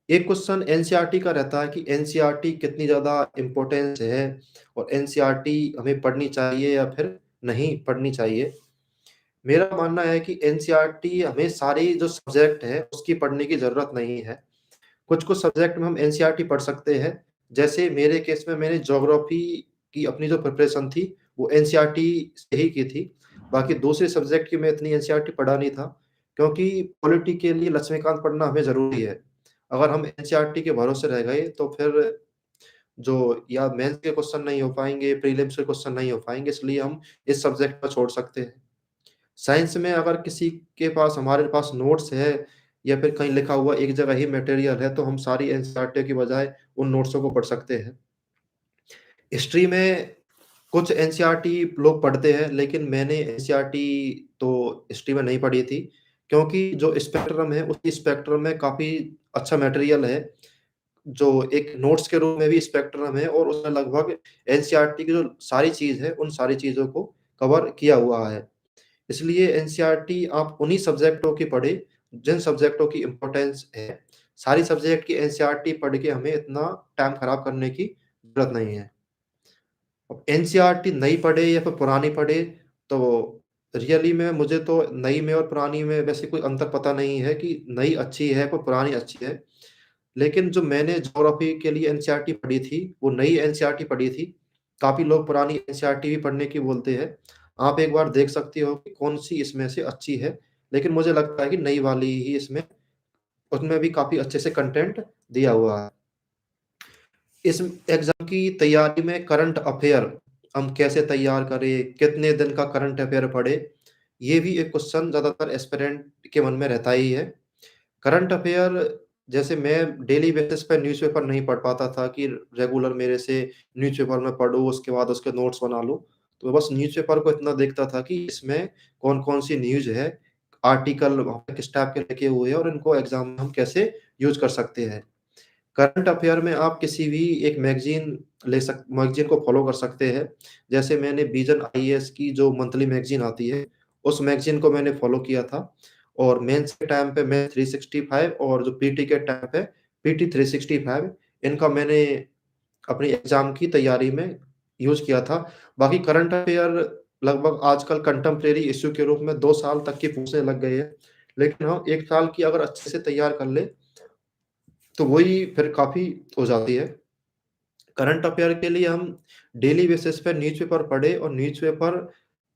[SPEAKER 1] एक क्वेश्चन एनसीईआरटी का रहता है कि एनसीईआरटी कितनी ज़्यादा इम्पोर्टेंस है और एनसीईआरटी हमें पढ़नी चाहिए या फिर नहीं पढ़नी चाहिए। मेरा मानना है कि एनसीईआरटी हमें सारे जो सब्जेक्ट हैं उसकी पढ़ने की ज़रूरत नहीं है। कुछ-कुछ सब्जेक्ट में हम एनसीईआरटी पढ़ सकते हैं। जैसे मेरे केस में मैंने ज्योग्राफी की अपनी जो प्रिपरेशन थी, वो एनसीईआरटी से ही की थी। बाकी दूसरे सब्जेक्ट की मैं इतनी एनसीईआरटी पढ़ा नहीं था, क्योंकि पॉलिटी के लिए लक्ष्मीकांत पढ़ना हमें ज़रूरी है। अगर हम एनसीईआरटी के भरोसे रह गए, तो फिर जो या मेंस के क्वेश्चन नहीं हो पाएँगे, प्रीलिम्स के क्वेश्चन नहीं हो पाएँगे, इसलिए हम इस सब्जेक्ट को छोड़ सकते हैं। साइंस में अगर किसी के पास हमारे पास नोट्स है या फिर कहीं लिखा हुआ एक जगह ही मटेरियल है, तो हम सारी एनसीईआरटी की बजाय उन नोट्सों को पढ़ सकते हैं। हिस्ट्री में कुछ एनसीईआरटी लोग पढ़ते हैं, लेकिन मैंने एनसीईआरटी तो हिस्ट्री में नहीं पढ़ी थी, क्योंकि जो स्पेक्ट्रम है, उस स्पेक्ट्रम में काफ़ी अच्छा मटेरियल है, जो एक नोट्स के रूप में भी स्पेक्ट्रम है और उसमें लगभग एनसीईआरटी की जो सारी चीज़ है, उन सारी चीज़ों को कवर किया हुआ है। इसलिए एनसीईआरटी आप उन्हीं सब्जेक्टों की पढ़ें, जिन सब्जेक्टों की इम्पोर्टेंस है। सारी सब्जेक्ट की एनसीईआरटी पढ़ के हमें इतना टाइम खराब करने की ज़रूरत नहीं है। अब एनसीईआरटी नई पढ़े या फिर पुरानी पढ़े, तो रियली में मुझे तो नई में और पुरानी में वैसे कोई अंतर पता नहीं है कि नई अच्छी है, पर पुरानी अच्छी है। लेकिन जो मैंने ज्योग्राफी के लिए एनसीईआरटी पढ़ी थी, वो नई एनसीईआरटी पढ़ी थी। काफ़ी लोग पुरानी एनसीईआरटी भी पढ़ने की बोलते हैं। आप एक बार देख सकती हो कि कौन-सी इसमें से अच्छी है, लेकिन मुझे लगता है कि नई वाली ही इसमें उसमें भी काफ़ी अच्छे से कंटेंट दिया हुआ है। इस एग्ज़ाम की तैयारी में करंट अफ़ेयर हम कैसे तैयार करें, कितने दिन का करंट अफ़ेयर पढ़ें, ये भी एक क्वेश्चन ज़्यादातर एस्पिरेंट के मन में रहता ही है। करंट अफ़ेयर जैसे मैं डेली बेसिस पे न्यूज़पेपर नहीं पढ़ पाता था कि रेगुलर मेरे से न्यूज़पेपर मैं पढूँ, उसके बाद उसके नोट्स बना लूँ। तो बस न्यूज़पेपर को इतना देखता था कि इसमें कौन-कौन सी न्यूज़ है, आर्टिकल वहाँ पे किस टाइप के लिखे हुए हैं और इनको एग्ज़ाम में हम कैसे यूज़ कर सकते हैं। करंट अफ़ेयर में आप किसी भी एक मैगज़ीन को फ़ॉलो कर सकते हैं। जैसे मैंने विज़न आईएएस की जो मंथली मैगज़ीन आती है, उस मैगज़ीन को मैंने फ़ॉलो किया था और मेंस के टाइम पे मैं 365 और जो पीटी के टाइम पे पीटी 365 इनका मैंने अपनी एग्ज़ाम की तैयारी में यूज़ किया था। बाकी करंट अफ़ेयर लगभग आजकल कंटेम्परेरी इश्यू के रूप में 2 साल तक की पूछने लग गए हैं। लेकिन हम 1 साल की अगर अच्छे से तैयार कर लें, तो वही फिर काफ़ी हो जाती है। करंट अफ़ेयर के लिए हम डेली बेसिस पे न्यूज़पेपर पढ़ें और न्यूज़पेपर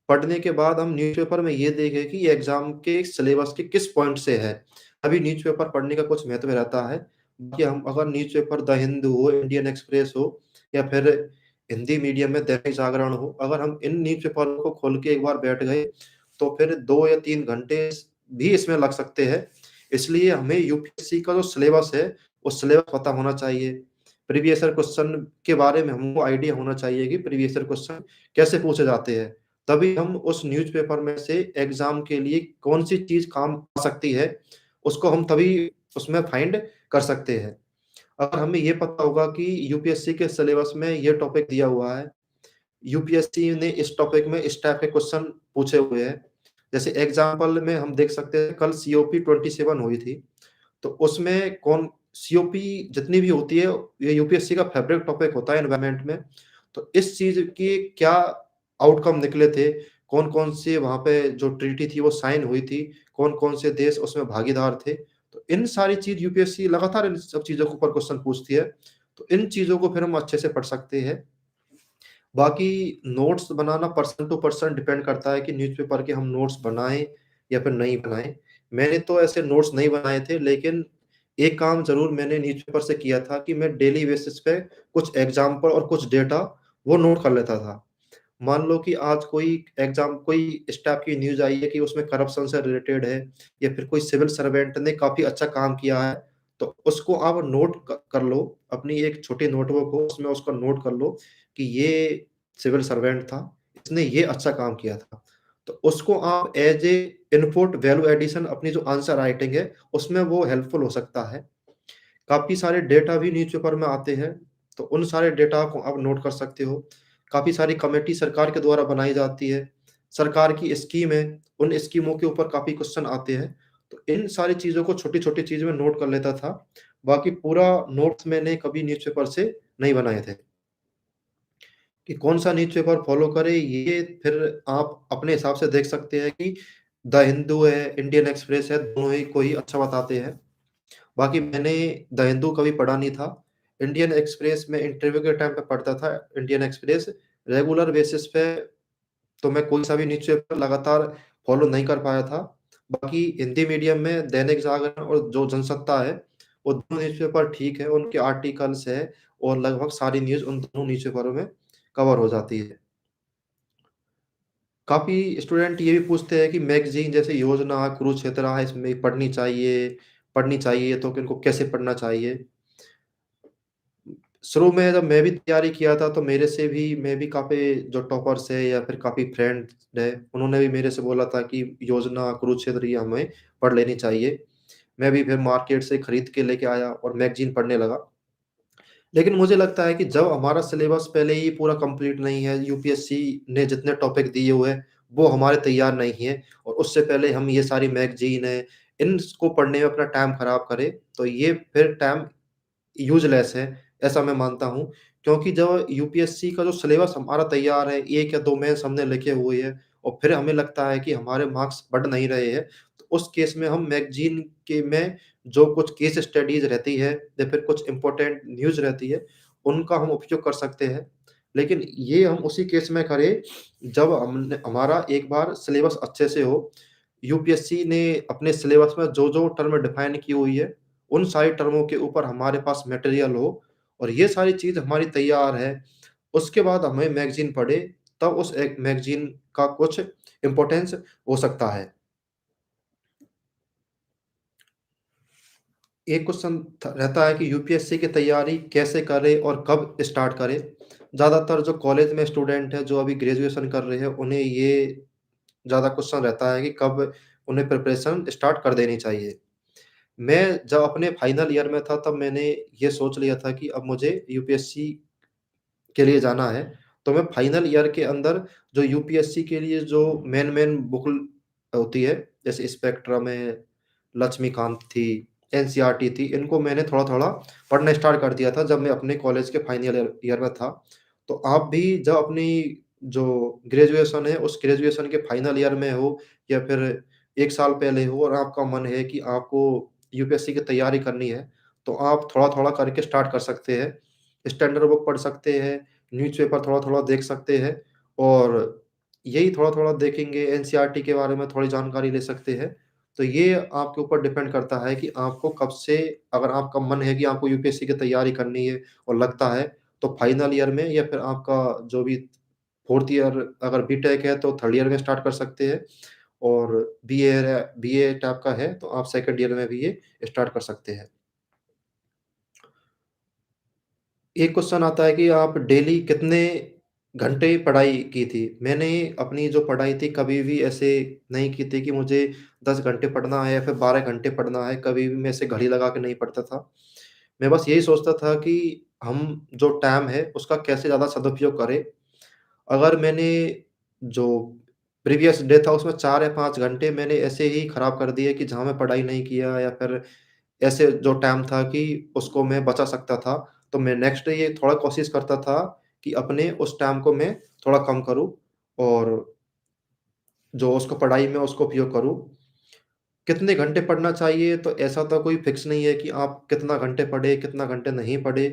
[SPEAKER 1] पढ़ने के बाद हम न्यूज़पेपर में ये देखें कि ये एग्ज़ाम के सिलेबस के किस पॉइंट से है। अभी न्यूज़पेपर पढ़ने का कुछ महत्व रहता है। कि हम अगर न्यूज़पेपर द हिंदू हो, इंडियन एक्सप्रेस हो या फिर हिंदी मीडियम में दैनिक जागरण हो, अगर हम इन न्यूज़पेपर को खोल के एक बार बैठ गए, तो फिर 2 या 3 घंटे भी इसमें लग सकते हैं। इसलिए हमें यूपीएससी का जो सिलेबस है, वो सिलेबस पता होना चाहिए। प्रीवियस ईयर क्वेश्चन के बारे में हमको आइडिया होना चाहिए कि प्रीवियस ईयर क्वेश्चन कैसे पूछे जाते हैं। तभी हम उस न्यूज़पेपर में से एग्ज़ाम के लिए कौन-सी चीज़ काम आ सकती है, उसको हम तभी उसमें फाइंड कर सकते हैं। अगर हमें ये पता होगा कि यूपीएससी के सिलेबस में ये टॉपिक दिया हुआ है, यूपीएससी ने इस टॉपिक में इस टाइप के क्वेश्चन पूछे हुए हैं। जैसे एग्ज़ाम्पल में हम देख सकते हैं कल सीओपी 27 हुई थी, तो उसमें कौन सीओपी जितनी भी होती है, ये यूपीएससी का फेवरेट टॉपिक होता है एनवायरनमेंट में। तो इस चीज़ की क्या आउटकम निकले थे, कौन-कौन से वहाँ पे जो ट्रीटी थी वो साइन हुई थी, कौन-कौन से देश उसमें भागीदार थे। तो इन सारी चीज़ यूपीएससी लगातार इन सब चीज़ों के ऊपर क्वेश्चन पूछती है। तो इन चीज़ों को फिर हम अच्छे से पढ़ सकते हैं। बाकी नोट्स बनाना पर्सन टू पर्सन डिपेंड करता है कि न्यूज़पेपर के हम नोट्स बनाएँ या फिर नहीं बनाएँ। मैंने तो ऐसे नोट्स नहीं बनाए थे, लेकिन एक काम ज़रूर मैंने न्यूज़पेपर से किया था कि मैं डेली बेसिस पे कुछ एग्ज़ाम्पल और कुछ डेटा वो नोट कर लेता था। मान लो कि आज कोई इस टाइप की न्यूज़ आई है कि उसमें करप्शन से रिलेटेड है या फिर कोई सिविल सर्वेंट ने काफ़ी अच्छा काम किया है, तो उसको आप नोट क कर लो, अपनी एक छोटी नोटबुक हो, उसमें उसको नोट कर लो कि ये सिविल सर्वेंट था, इसने ये अच्छा काम किया था। तो उसको आप as a input value addition अपनी जो आंसर राइटिंग है, उसमें वो हेल्पफुल हो सकता है। काफ़ी सारे डेटा भी न्यूज़पेपर में आते हैं, तो उन सारे डेटा को आप नोट कर सकते हो। काफ़ी सारी कमेटी सरकार के द्वारा बनाई जाती है। सरकार की स्कीम है, उन स्कीमों के ऊपर काफ़ी क्वेश्चन आते हैं। तो इन सारी चीज़ों को छोटी-छोटी चीज़ में नोट कर लेता था। बाकी पूरा नोट्स मैंने कभी न्यूज़पेपर से नहीं बनाए थे। कि कौन-सा न्यूज़पेपर फ़ॉलो करें, ये फिर आप अपने हिसाब से देख सकते हैं कि द हिंदू है, इंडियन एक्सप्रेस है, दोनों ही को ही अच्छा बताते हैं। बाकी मैंने द हिंदू कभी पढ़ा नहीं था। इंडियन एक्सप्रेस में इंटरव्यू के टाइम पे पढ़ता था, इंडियन एक्सप्रेस। रेगुलर बेसिस पे तो मैं कोई सा भी न्यूज़पेपर लगातार फ़ॉलो नहीं कर पाया था। बाकी हिंदी मीडियम में दैनिक जागरण और जो जनसत्ता है, वो दोनों न्यूज़पेपर ठीक है, उनके आर्टिकल्स है और लगभग सारी न्यूज़ उन दोनों न्यूज़पेपरों में कवर हो जाती है। काफ़ी स्टूडेंट ये भी पूछते हैं कि मैगज़ीन जैसे योजना, कुरुक्षेत्र इसमें पढ़नी चाहिए तो इनको कैसे पढ़ना चाहिए? शुरू में जब मैं भी तैयारी किया था तो मेरे से भी मैं भी काफ़ी जो टॉपर्स है या फिर काफ़ी फ्रेंड्स हैं, उन्होंने भी मेरे से बोला था कि योजना, कुरुक्षेत्र ये हमें पढ़ लेनी चाहिए। मैं भी फिर मार्केट से खरीद के लेके आया और मैगज़ीन पढ़ने लगा। लेकिन मुझे लगता है कि जब हमारा सिलेबस पहले ही पूरा कंप्लीट नहीं है, यूपीएससी ने जितने टॉपिक दिए हुए हैं, वो हमारे तैयार नहीं हैं और उससे पहले हम ये सारी मैगज़ीन है, इनको पढ़ने में अपना टाइम खराब करें, तो ये फिर टाइम यूज़लेस है, ऐसा मैं मानता हूँ। क्योंकि जब यूपीएससी का जो सिलेबस हमारा तैयार है, 1 या 2 मेंस हमने लिखे हुए हैं और फिर हमें लगता है कि हमारे मार्क्स बढ़ नहीं रहे हैं, तो उस केस में हम मैगज़ीन के में जो कुछ केस स्टडीज़ रहती है या फिर कुछ इम्पोर्टेंट न्यूज़ रहती है, उनका हम उपयोग कर सकते हैं। लेकिन ये हम उसी केस में करें, जब हमने हमारा एक बार सिलेबस अच्छे से हो। यूपीएससी ने अपने सिलेबस में जो-जो टर्म डिफ़ाइन की हुई है, उन सारी टर्मों के ऊपर हमारे पास मटेरियल हो और ये सारी चीज़ हमारी तैयार है, उसके बाद हमें मैगज़ीन पढ़े, तब उस एक मैगज़ीन का कुछ इम्पोर्टेंस हो सकता है। एक क्वेश्चन रहता है कि यूपीएससी की तैयारी कैसे करें और कब स्टार्ट करें? ज़्यादातर जो कॉलेज में स्टूडेंट हैं, जो अभी ग्रेजुएशन कर रहे हैं, उन्हें ये ज़्यादा क्वेश्चन रहता है कि कब उन्हें प्रिपरेशन स्टार्ट कर देनी चाहिए। मैं जब अपने फाइनल ईयर में था, तब मैंने ये सोच लिया था कि अब मुझे यूपीएससी के लिए जाना है, तो मैं फाइनल ईयर के अंदर जो यूपीएससी के लिए जो मेन-मेन बुक होती है, जैसे स्पेक्ट्रम है, लक्ष्मीकांत थी, एनसीईआरटी थी, इनको मैंने थोड़ा-थोड़ा पढ़ना स्टार्ट कर दिया था जब मैं अपने कॉलेज के फाइनल ईयर ईयर में था। तो आप भी जब अपनी जो ग्रेजुएशन है, उस ग्रेजुएशन के फाइनल ईयर में हो या फिर 1 साल पहले हो और आपका मन है कि आपको यूपीएससी की तैयारी करनी है, तो आप थोड़ा-थोड़ा करके स्टार्ट कर सकते हैं। स्टैंडर्ड बुक पढ़ सकते हैं, न्यूज़पेपर थोड़ा-थोड़ा देख सकते हैं और यही थोड़ा-थोड़ा देखेंगे, एनसीईआरटी के बारे में थोड़ी जानकारी ले सकते हैं। तो ये आपके ऊपर डिपेंड करता है कि आपको कब से, अगर आपका मन है कि आपको यूपीएससी की तैयारी करनी है और लगता है, तो फाइनल ईयर में या फिर आपका जो भी 4th ईयर अगर बीटेक है तो 3rd ईयर में स्टार्ट कर सकते हैं और बीए टाइप का है तो आप 2nd ईयर में भी ये स्टार्ट कर सकते हैं। एक क्वेश्चन आता है कि आप डेली कितने घंटे पढ़ाई की थी? मैंने अपनी जो पढ़ाई थी कभी भी ऐसे नहीं की थी कि मुझे 10 घंटे पढ़ना है या फिर 12 घंटे पढ़ना है, कभी भी मैं ऐसे घड़ी लगा के नहीं पढ़ता था। मैं बस यही सोचता था कि हम जो टाइम है उसका कैसे ज़्यादा सदुपयोग करें। अगर मैंने जो प्रीवियस डे था उसमें 4 या 5 घंटे मैंने ऐसे ही खराब कर दिए कि जहाँ मैं पढ़ाई नहीं किया या फिर ऐसे जो टाइम था कि उसको मैं बचा सकता था, तो मैं नेक्स्ट डे ये थोड़ा कोशिश करता था कि अपने उस टाइम को मैं थोड़ा कम करूँ और जो उसको पढ़ाई में उसको उपयोग करूँ। कितने घंटे पढ़ना चाहिए, तो ऐसा तो कोई फिक्स नहीं है कि आप कितना घंटे पढ़े, कितना घंटे नहीं पढ़े।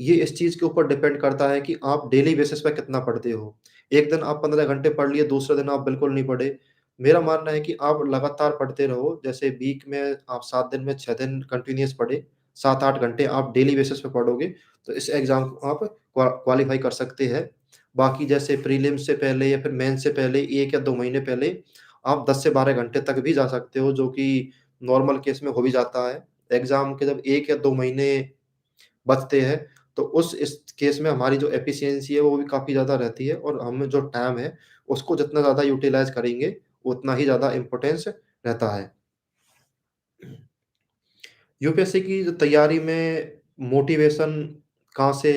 [SPEAKER 1] ये इस चीज़ के ऊपर डिपेंड करता है कि आप डेली बेसिस पे कितना पढ़ते हो। एक दिन आप 15 घंटे पढ़ लिए, दूसरे दिन आप बिल्कुल नहीं पढ़े। मेरा मानना है कि आप लगातार पढ़ते रहो, जैसे वीक में आप 7 दिन में 6 दिन कंटिन्यूअस पढ़े, 7-8 घंटे आप डेली बेसिस पे पढ़ोगे, तो इस एग्ज़ाम को आप क्वालीफ़ाई कर सकते हैं। बाकी जैसे प्रीलिम्स से पहले या फिर मेंस से पहले 1 या 2 महीने पहले आप 10 से 12 घंटे तक भी जा सकते हो, जो कि नॉर्मल केस में हो भी जाता है। एग्ज़ाम के जब 1 या 2 महीने बचते हैं, तो उस इस केस में हमारी जो एफिशिएंसी है, वो भी काफ़ी ज़्यादा रहती है और हमें जो टाइम है, उसको जितना ज़्यादा यूटिलाइज़ करेंगे, उतना ही ज़्यादा इम्पोर्टेंस रहता है। यूपीएससी की जो तैयारी में मोटिवेशन कहाँ से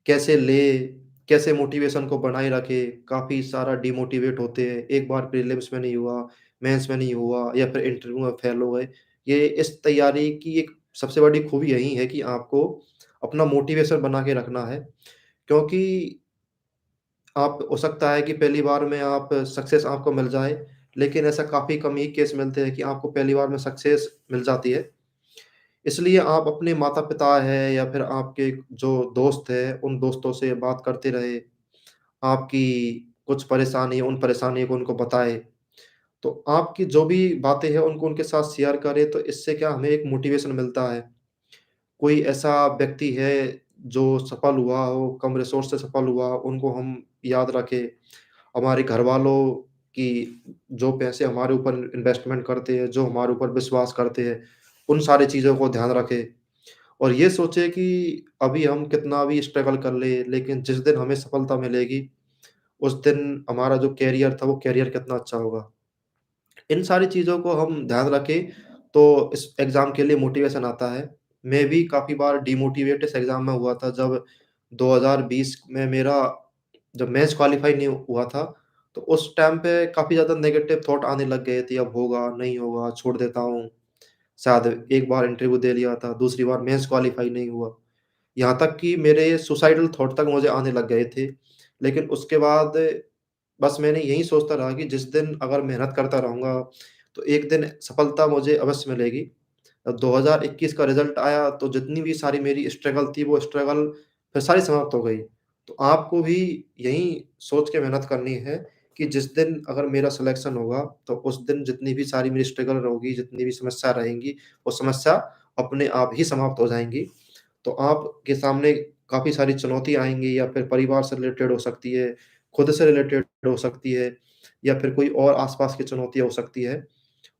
[SPEAKER 1] कैसे कैसे मोटिवेशन को बनाए रखें, काफ़ी सारा डिमोटिवेट होते हैं, एक बार प्रीलिम्स में नहीं हुआ, मेंस में नहीं हुआ या फिर इंटरव्यू में फेल हो गए। ये इस तैयारी की एक सबसे बड़ी खूबी यही है कि आपको अपना मोटिवेशन बना के रखना है, क्योंकि आप हो सकता है कि पहली बार में आप सक्सेस आपको मिल जाए, लेकिन ऐसा काफ़ी कम ही केस मिलते हैं कि आपको पहली बार में सक्सेस मिल जाती है। इसलिए आप अपने माता-पिता हैं या फिर आपके जो दोस्त हैं, उन दोस्तों से बात करते रहे। आपकी कुछ परेशानी है, उन परेशानियों को उनको बताएँ। तो आपकी जो भी बातें हैं, उनको उनके साथ शेयर करें, तो इससे क्या हमें एक मोटिवेशन मिलता है। कोई ऐसा व्यक्ति है, जो सफल हुआ हो, कम रिसोर्स से सफल हुआ, उनको हम याद रखें। हमारे घरवालों की जो पैसे हमारे ऊपर इन्वेस्टमेंट करते हैं, जो हमारे ऊपर विश्वास करते हैं, उन सारी चीज़ों को ध्यान रखें। और ये सोचे कि अभी हम कितना भी स्ट्रगल कर लें, लेकिन जिस दिन हमें सफलता मिलेगी, उस दिन हमारा जो करियर था, वो करियर कितना अच्छा होगा। इन सारी चीज़ों को हम ध्यान रखें, तो इस एग्ज़ाम के लिए मोटिवेशन आता है। मैं भी काफ़ी बार डिमोटिवेट इस एग्ज़ाम में हुआ था, जब 2020 में मेरा जब मेंस क्वालीफाई नहीं हुआ था, तो उस टाइम पे काफ़ी ज़्यादा नेगेटिव थॉट आने लग गए थे, अब होगा, नहीं होगा, छोड़ देता हूँ। शायद एक बार इंटरव्यू दे लिया था, दूसरी बार मेंस क्वालीफाई नहीं हुआ। यहाँ तक कि मेरे सुसाइडल थॉट तक मुझे आने लग गए थे। लेकिन उसके बाद बस मैंने यही सोचता रहा कि जिस दिन अगर मेहनत करता रहूँगा, तो एक दिन सफलता मुझे अवश्य मिलेगी। 2021 का रिज़ल्ट आया, तो जितनी भी सारी मेरी स्ट्रगल थी, वो स्ट्रगल फिर सारी समाप्त हो गई। तो आपको भी यही सोच के मेहनत करनी है कि जिस दिन अगर मेरा सिलेक्शन होगा, तो उस दिन जितनी भी सारी मेरी स्ट्रगल होगी, जितनी भी समस्या रहेंगी, वो समस्या अपने आप ही समाप्त हो जाएँगी। तो आपके सामने काफ़ी सारी चुनौतियाँ आएँगी, या फिर परिवार से रिलेटेड हो सकती है, खुद से रिलेटेड हो सकती है, या फिर कोई और आस-पास की चुनौतियाँ हो सकती है।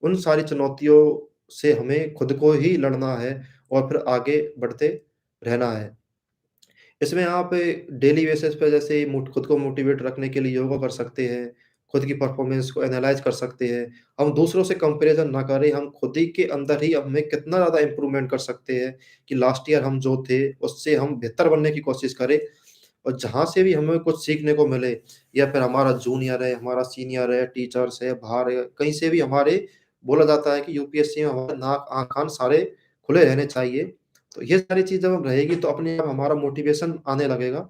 [SPEAKER 1] उन सारी चुनौतियों से हमें खुद को ही लड़ना है और फिर आगे बढ़ते रहना है। इसमें आप डेली बेसिस पे जैसे खुद को मोटिवेट रखने के लिए योगा कर सकते हैं, खुद की परफ़ॉर्मेंस को एनालाइज़ कर सकते हैं। हम दूसरों से कंपैरिज़न ना करें, हम खुद ही के अंदर ही हमें कितना ज़्यादा इम्प्रूवमेंट कर सकते हैं कि लास्ट ईयर हम जो थे, उससे हम बेहतर बनने की कोशिश करें। और जहाँ से भी हमें कुछ सीखने को मिले, या फिर हमारा जूनियर है, हमारा सीनियर है, टीचर्स है, बाहर है, कहीं से भी हमारे बोला जाता है कि यूपीएससी में हमारे नाक, आँख, कान सारे खुले रहने चाहिए। तो ये सारी चीज़ जब रहेगी, तो अपने आप हमारा मोटिवेशन आने लगेगा,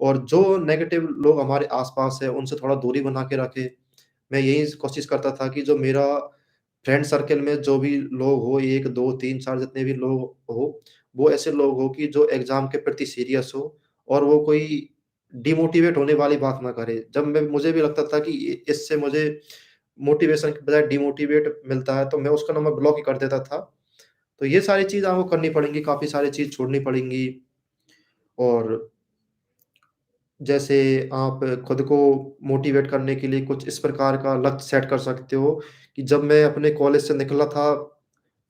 [SPEAKER 1] और जो नेगेटिव लोग हमारे आस-पास है, उनसे थोड़ा दूरी बना के रखें। मैं यही कोशिश करता था कि जो मेरा फ्रेंड सर्कल में जो भी लोग हो, 1, 2, 3, 4 जितने भी लोग हो, वो ऐसे लोग हो कि जो एग्ज़ाम के प्रति सीरियस हो, और वो कोई डिमोटिवेट होने वाली बात ना करे। जब मैं मुझे भी लगता था कि इससे मुझे मोटिवेशन के बजाय डिमोटिवेट मिलता है, तो मैं उसका नंबर ब्लॉक ही कर देता था। तो ये सारी चीज़ आपको करनी पड़ेंगी, काफ़ी सारी चीज़ छोड़नी पड़ेंगी। और जैसे आप खुद को मोटिवेट करने के लिए कुछ इस प्रकार का लक्ष्य सेट कर सकते हो कि जब मैं अपने कॉलेज से निकला था,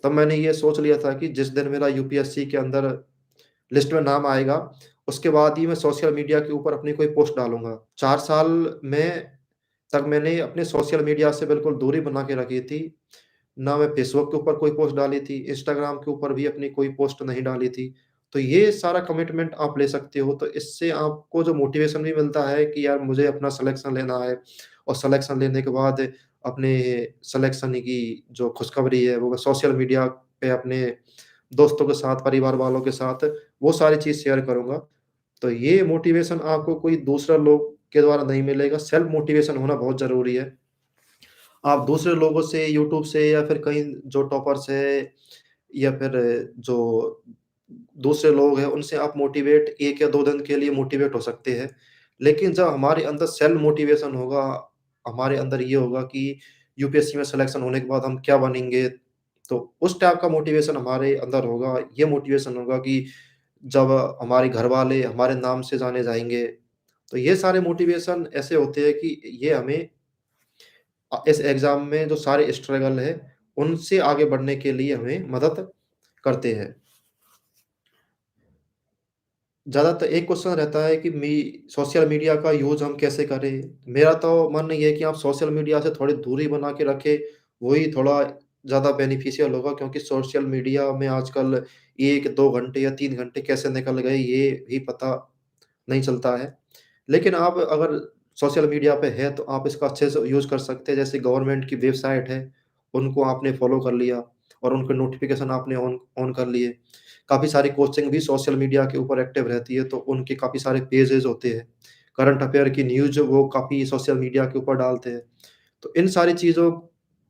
[SPEAKER 1] तब मैंने ये सोच लिया था कि जिस दिन मेरा यूपीएससी के अंदर लिस्ट में नाम आएगा, उसके बाद ही मैं सोशल मीडिया के ऊपर अपनी कोई पोस्ट डालूँगा। 4 साल में तक मैंने अपने सोशल मीडिया से बिल्कुल दूरी बना के रखी थी। ना मैं फ़ेसबुक के ऊपर कोई पोस्ट डाली थी, इंस्टाग्राम के ऊपर भी अपनी कोई पोस्ट नहीं डाली थी। तो ये सारा कमिटमेंट आप ले सकते हो, तो इससे आपको जो मोटिवेशन भी मिलता है कि यार मुझे अपना सिलेक्शन लेना है, और सिलेक्शन लेने के बाद अपने सिलेक्शन की जो खुशखबरी है, वो मैं सोशल मीडिया पे अपने दोस्तों के साथ, परिवार वालों के साथ वो सारी चीज़ शेयर करूँगा। तो ये मोटिवेशन आपको कोई दूसरा लोग के द्वारा नहीं मिलेगा, सेल्फ मोटिवेशन होना बहुत ज़रूरी है। आप दूसरे लोगों से, यूट्यूब से, या फिर कहीं जो टॉपर्स है, या फिर जो दूसरे लोग हैं, उनसे आप मोटिवेट 1 या 2 दिन के लिए मोटिवेट हो सकते हैं। लेकिन जब हमारे अंदर सेल्फ मोटिवेशन होगा, हमारे अंदर ये होगा कि यूपीएससी में सिलेक्शन होने के बाद हम क्या बनेंगे, तो उस टाइप का मोटिवेशन हमारे अंदर होगा। ये मोटिवेशन होगा कि जब हमारे घरवाले हमारे नाम से जाने जाएँगे, तो ये सारे मोटिवेशन ऐसे होते हैं कि ये हमें इस एग्ज़ाम में जो सारे स्ट्रगल है, उनसे आगे बढ़ने के लिए हमें मदद करते हैं। ज़्यादातर एक क्वेश्चन रहता है कि सोशल मीडिया का यूज़ हम कैसे करें? मेरा तो मानना ये है कि आप सोशल मीडिया से थोड़ी दूरी बना के रखें, वही थोड़ा ज़्यादा बेनिफिशियल होगा, क्योंकि सोशल मीडिया में आजकल 1-2 घंटे या 3 घंटे कैसे निकल गए, ये भी पता नहीं चलता है। लेकिन आप अगर सोशल मीडिया पे है, तो आप इसका अच्छे से यूज़ कर सकते हैं। जैसे गवर्नमेंट की वेबसाइट है, उनको आपने फ़ॉलो कर लिया और उनके नोटिफ़िकेशन आपने ऑन ऑन कर लिए। काफ़ी सारी कोचिंग भी सोशल मीडिया के ऊपर एक्टिव रहती है, तो उनके काफ़ी सारे पेजेज़ होते हैं। करंट अफ़ेयर की न्यूज़ वो काफ़ी सोशल मीडिया के ऊपर डालते हैं। तो इन सारी चीज़ों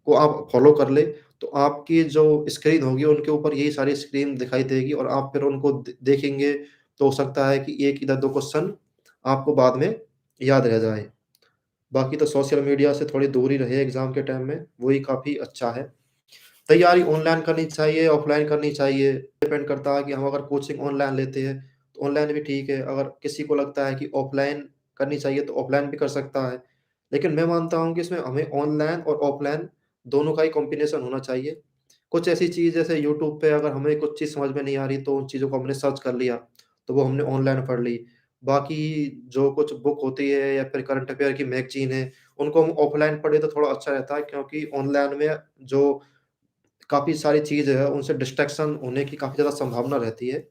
[SPEAKER 1] को आप फ़ॉलो कर लें, तो आपकी जो स्क्रीन होगी, उनके ऊपर यही सारी स्क्रीन दिखाई देगी और आप फिर उनको देखेंगे, तो हो सकता है कि 1 या 2 क्वेश्चन आपको बाद में याद रह जाएँ। बाकी तो सोशल मीडिया से थोड़ी दूर ही रहे एग्ज़ाम के टाइम में, वही काफ़ी अच्छा है। तैयारी ऑनलाइन करनी चाहिए, ऑफ़लाइन करनी चाहिए, डिपेंड करता है कि हम अगर कोचिंग ऑनलाइन लेते हैं, तो ऑनलाइन भी ठीक है, अगर किसी को लगता है कि ऑफ़लाइन करनी चाहिए, तो ऑफ़लाइन भी कर सकता है। लेकिन मैं मानता हूँ कि इसमें हमें ऑनलाइन और ऑफ़लाइन दोनों का ही कॉम्बिनेशन होना चाहिए। कुछ ऐसी चीज़ जैसे यूट्यूब पे अगर हमें कुछ चीज़ समझ में नहीं आ रही, तो उन चीज़ों को हमने सर्च कर लिया, तो वो हमने ऑनलाइन पढ़ ली। बाकी जो कुछ बुक होती है या फिर करंट अफ़ेयर की मैगज़ीन है, उनको हम ऑफ़लाइन पढ़ें तो थोड़ा अच्छा रहता है, क्योंकि ऑनलाइन में जो काफ़ी सारी चीज़ है, उनसे डिस्ट्रैक्शन होने की काफ़ी ज़्यादा संभावना रहती है।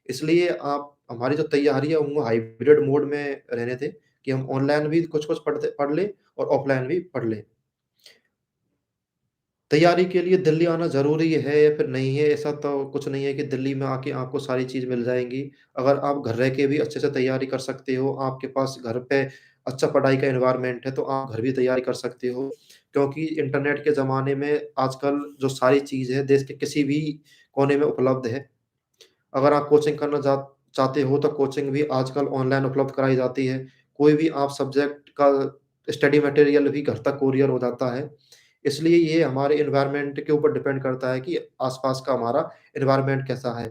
[SPEAKER 1] इसलिए आप हमारी जो तैयारी है, वो हाइब्रिड मोड में रहने दें कि हम ऑनलाइन भी कुछ-कुछ पढ़ लें और ऑफ़लाइन भी पढ़ लें। तैयारी के लिए दिल्ली आना ज़रूरी है या फिर नहीं है, ऐसा तो कुछ नहीं है कि दिल्ली में आके आपको सारी चीज़ मिल जाएँगी। अगर आप घर रह के भी अच्छे से तैयारी कर सकते हो, आपके पास घर पे अच्छा पढ़ाई का एनवायरनमेंट है, तो आप घर भी तैयारी कर सकते हो। क्योंकि इंटरनेट के ज़माने में आजकल जो सारी चीज़ है, देश के किसी भी कोने में उपलब्ध है। अगर आप कोचिंग करना चाहते हो, तो कोचिंग भी आजकल ऑनलाइन उपलब्ध कराई जाती है। कोई भी आप सब्जेक्ट का स्टडी मटेरियल भी घर तक कोरियर हो जाता है। इसलिए ये हमारे एनवायरनमेंट के ऊपर डिपेंड करता है कि आस-पास का हमारा एनवायरनमेंट कैसा है।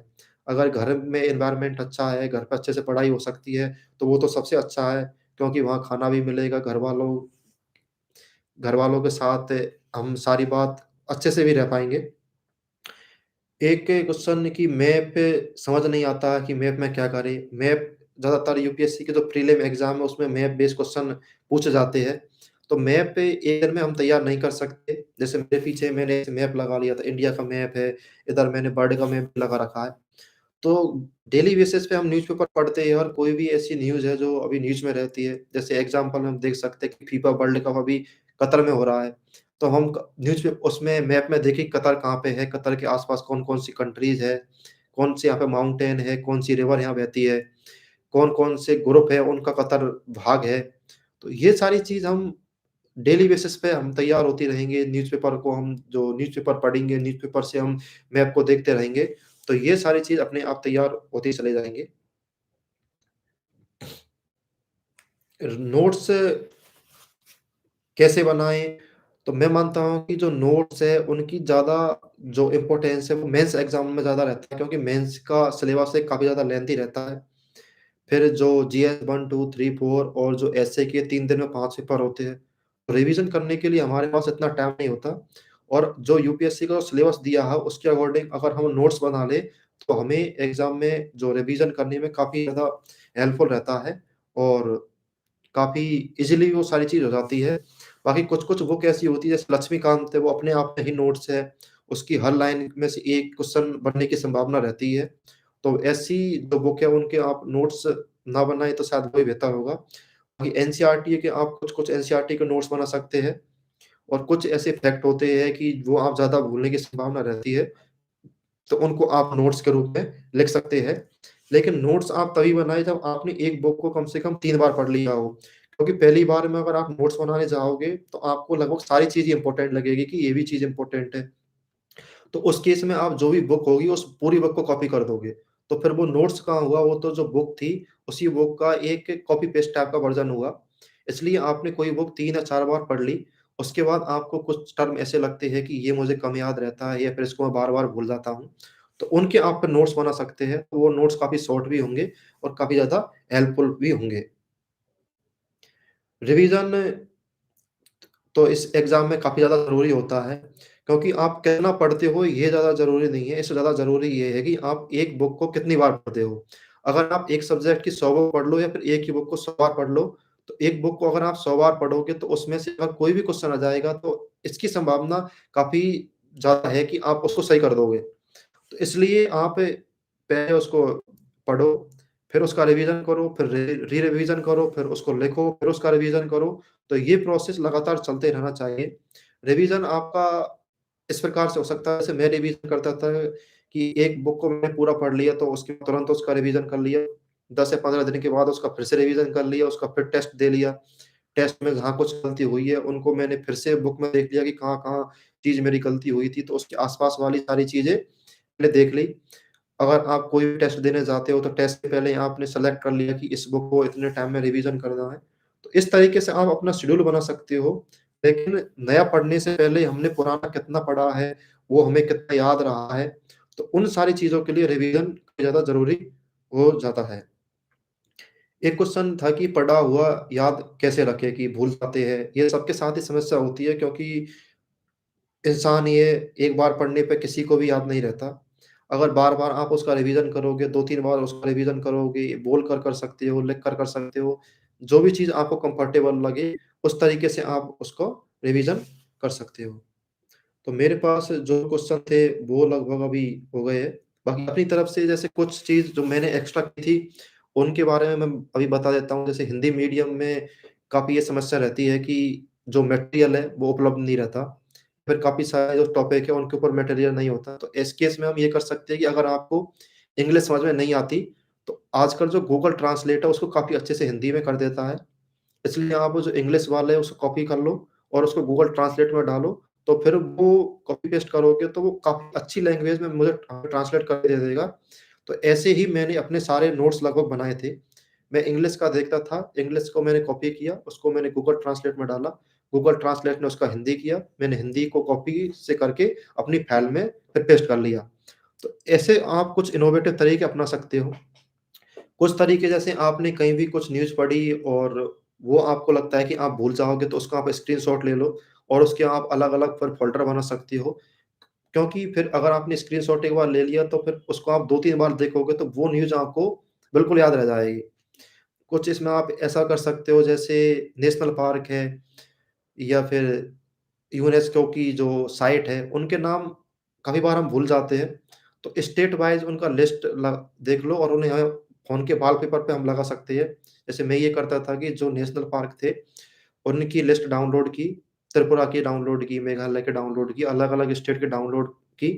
[SPEAKER 1] अगर घर में एनवायरनमेंट अच्छा है, घर पे अच्छे से पढ़ाई हो सकती है, तो वो तो सबसे अच्छा है, क्योंकि वहाँ खाना भी मिलेगा, घरवालों के साथ हम सारी बात अच्छे से भी रह पाएँगे। एक क्वेश्चन कि मैप समझ नहीं आता कि मैप में क्या करें? मैप ज़्यादातर यूपीएससी के जो प्रीलिम एग्ज़ाम है, उसमें मैप बेस्ड क्वेश्चन पूछे जाते हैं। तो मैप एक दिन में हम तैयार नहीं कर सकते। जैसे मेरे पीछे मैंने मैप लगा लिया था, इंडिया का मैप है, इधर मैंने वर्ल्ड का मैप लगा रखा है। तो डेली बेसिस पे हम न्यूज़पेपर पढ़ते हैं और कोई भी ऐसी न्यूज़ है जो अभी न्यूज़ में रहती है। जैसे एग्ज़ाम्पल में हम देख सकते हैं कि फीफा वर्ल्ड कप अभी कतर में हो रहा है। तो हम क न्यूज़ पे उसमें मैप में देखें कतर कहाँ पे है, कतर के आस-पास कौन-कौन सी कंट्रीज़ है, कौन से यहाँ पे माउंटेन है, कौन सी रिवर यहाँ बहती है, कौन-कौन से ग्रुप है, उनका कतर भाग है। तो ये सारी चीज़ हम डेली बेसिस पे हम तैयार होते रहेंगे, न्यूज़पेपर को हम जो न्यूज़पेपर पढ़ेंगे, न्यूज़पेपर से हम मैप को देखते रहेंगे, तो ये सारी चीज़ अपने आप तैयार होते चले जाएँगे। नोट्स कैसे बनाएँ? तो मैं मानता हूँ कि जो नोट्स है, उनकी ज़्यादा जो इम्पोर्टेंस है, वो मेंस एग्ज़ाम में ज़्यादा रहता है, क्योंकि मेंस का सिलेबस है काफ़ी ज़्यादा लेंथी रहता है। फिर जो जीएस 1, 2, 3, 4 और जो एसए के 3 दिन में 5 पेपर होते हैं। रिवीज़न करने के लिए हमारे पास इतना टाइम नहीं होता, और जो यूपीएससी का सिलेबस दिया है, उसके अकॉर्डिंग अगर हम नोट्स बना लें, तो हमें एग्ज़ाम में जो रिवीज़न करने में काफ़ी ज़्यादा हेल्पफुल रहता है और काफ़ी ईज़िली वो सारी चीज़ हो जाती है। बाकी कुछ-कुछ बुक ऐसी होती है, जैसे लक्ष्मीकांत है, वो अपने आप में ही नोट्स है। उसकी हर लाइन में से एक क्वेश्चन बनने की संभावना रहती है। तो ऐसी जो बुक है, उनके आप नोट्स ना बनाएँ तो शायद वही बेहतर होगा। बाकी एनसीईआरटी के आप कुछ-कुछ एनसीईआरटी के नोट्स बना सकते हैं, और कुछ ऐसे फैक्ट होते हैं कि वो आप ज़्यादा भूलने की संभावना रहती है, तो उनको आप नोट्स के रूप में लिख सकते हैं। लेकिन नोट्स आप तभी बनाएँ जब आपने एक बुक को कम से कम 3 बार पढ़ लिया हो। क्योंकि पहली बार में अगर आप नोट्स बनाने जाओगे, तो आपको लगभग सारी चीज़ इम्पोर्टेंट लगेगी कि ये भी चीज़ इम्पोर्टेंट है। तो उस केस में आप जो भी बुक होगी, उस पूरी बुक को कॉपी कर दोगे। तो फिर वो नोट्स कहाँ हुआ, वो तो जो बुक थी, उसी बुक का एक कॉपी पेस्ट टाइप का वर्ज़न हुआ। इसलिए आपने कोई बुक 3 या 4 बार पढ़ ली, उसके बाद आपको कुछ टर्म ऐसे लगते हैं कि ये मुझे कम याद रहता है या फिर इसको मैं बार-बार भूल जाता हूँ। तो उनके आप फिर नोट्स बना सकते हैं, तो वो नोट्स काफ़ी शॉर्ट भी होंगे और काफ़ी ज़्यादा हेल्पफुल भी होंगे। रिवीज़न तो इस एग्ज़ाम में काफ़ी ज़्यादा ज़रूरी होता है, क्योंकि आप कितना पढ़ते हो ये ज़्यादा ज़रूरी नहीं है, इससे ज़्यादा ज़रूरी ये है कि आप एक बुक को कितनी बार पढ़ते हो। अगर आप एक सब्जेक्ट की 100 बुक पढ़ लो या फिर एक ही बुक को 100 बार पढ़ लो, तो एक बुक को अगर आप 100 बार पढ़ोगे तो उसमें से अगर कोई भी क्वेश्चन आ जाएगा तो इसकी संभावना काफ़ी ज़्यादा है कि आप उसको सही कर दोगे। तो इसलिए आप पहले उसको पढ़ो, फिर उसका रिवीज़न करो, फिर री-रिवीज़न करो, फिर उसको लिखो, फिर उसका रिवीज़न करो। तो ये प्रोसेस लगातार चलते रहना चाहिए। रिवीज़न आपका इस प्रकार से हो सकता है, जैसे मैं रिवीज़न करता था कि एक बुक को मैंने पूरा पढ़ लिया तो उसके तुरंत उसका रिवीज़न कर लिया। 10 या 15 दिन के बाद उसका फिर से रिवीज़न कर लिया, उसका फिर टेस्ट दे लिया। टेस्ट में जहाँ कुछ गलती हुई है, उनको मैंने फिर से बुक में देख लिया कि कहाँ-कहाँ चीज़ मेरी गलती हुई थी, तो उसके आस-पास वाली सारी चीज़ें मैंने देख ली। अगर आप कोई भी टेस्ट देने जाते हो, तो टेस्ट से पहले आपने सेलेक्ट कर लिया कि इस बुक को इतने टाइम में रिवीज़न करना है। तो इस तरीके से आप अपना शेड्यूल बना सकते हो, लेकिन नया पढ़ने से पहले हमने पुराना कितना पढ़ा है, वो हमें कितना याद रहा है, तो उन सारी चीज़ों के लिए रिवीज़न ज़्यादा ज़रूरी हो जाता है। एक क्वेश्चन था कि पढ़ा हुआ याद कैसे रखें कि भूल जाते हैं। ये सबके साथ ही समस्या होती है, क्योंकि इंसान ये एक बार पढ़ने पे किसी को भी याद नहीं रहता। अगर बार-बार आप उसका रिवीज़न करोगे, 2-3 बार उसका रिवीज़न करोगे, बोल कर कर सकते हो, लिख कर कर सकते हो। जो भी चीज़ आपको कंफर्टेबल लगे, उस तरीके से आप उसको रिवीज़न कर सकते हो। तो मेरे पास जो क्वेश्चन थे, वो लगभग अभी हो गए हैं। बाकी अपनी तरफ से जैसे कुछ चीज़ जो मैंने एक्स्ट्रा की थी, उनके बारे में मैं अभी बता देता हूँ। जैसे हिंदी मीडियम में काफ़ी ये समस्या रहती है कि जो मटेरियल है, वो उपलब्ध नहीं रहता। फिर काफ़ी सारे जो टॉपिक है, उनके ऊपर मटेरियल नहीं होता। तो इस केस में हम ये कर सकते हैं कि अगर आपको इंग्लिश समझ में नहीं आती, तो आजकल जो गूगल ट्रांसलेट है, उसको काफ़ी अच्छे से हिंदी में कर देता है। इसलिए आप वो जो इंग्लिश वाले है उसको कॉपी कर लो और उसको गूगल ट्रांसलेट में डालो, तो फिर वो कॉपी पेस्ट करोगे तो वो काफ़ी अच्छी लैंग्वेज में मुझे ट्रांसलेट करके दे देगा। तो ऐसे ही मैंने अपने सारे नोट्स लगभग बनाए थे। मैं इंग्लिश का देखता था, इंग्लिश को मैंने कॉपी किया, उसको मैंने गूगल ट्रांसलेट में डाला, गूगल ट्रांसलेट ने उसका हिंदी किया, मैंने हिंदी को कॉपी से करके अपनी फाइल में फिर पेस्ट कर लिया। तो ऐसे आप कुछ इनोवेटिव तरीके अपना सकते हो। कुछ तरीके जैसे आपने कहीं भी कुछ न्यूज़ पढ़ी और वो आपको लगता है कि आप भूल जाओगे, तो उसका आप स्क्रीनशॉट ले लो और उसके आप अलग-अलग फिर फ़ोल्डर बना सकते हो। क्योंकि फिर अगर आपने स्क्रीनशॉट एक बार ले लिया तो फिर उसको आप 2-3 बार देखोगे तो वो न्यूज़ आपको बिल्कुल याद रह जाएगी। कुछ इसमें आप ऐसा कर सकते हो, जैसे नेशनल पार्क है या फिर यूनेस्को की जो साइट है, उनके नाम काफ़ी बार हम भूल जाते हैं। तो स्टेट वाइज़ उनका लिस्ट देख लो और उन्हें फ़ोन के वॉलपेपर पे हम लगा सकते हैं। जैसे मैं ये करता था कि जो नेशनल पार्क थे, उनकी लिस्ट डाउनलोड की, त्रिपुरा की डाउनलोड की, मेघालय की डाउनलोड की, अलग-अलग स्टेट की डाउनलोड की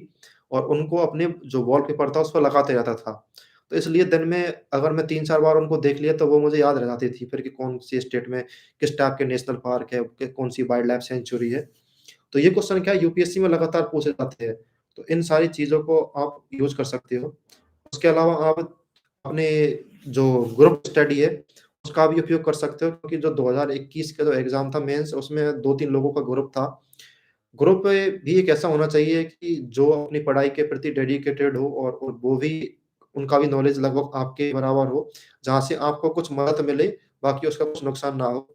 [SPEAKER 1] और उनको अपने जो वॉलपेपर था, उस पे लगाते रहता था। तो इसलिए दिन में अगर मैं 3-4 बार उनको देख लिया, तो वो मुझे याद रह जाती थी फिर कि कौन-सी स्टेट में किस टाइप के नेशनल पार्क है, कौन-सी वाइल्ड लाइफ सेंचुरी है। तो ये क्वेश्चन क्या है, यूपीएससी में लगातार पूछे जाते हैं। तो इन सारी चीज़ों को आप यूज़ कर सकते हो। उसके अलावा आप अपने जो ग्रुप स्टडी है, उसका भी उपयोग कर सकते हो, क्योंकि जो 2021 का जो एग्ज़ाम था मेंस, उसमें 2-3 लोगों का ग्रुप था। ग्रुप भी एक ऐसा होना चाहिए कि जो अपनी पढ़ाई के प्रति डेडिकेटेड हो और वो भी उनका भी नॉलेज लगभग आपके बराबर हो, जहाँ से आपको कुछ मदद मिले, बाकी उसका कुछ नुकसान ना हो।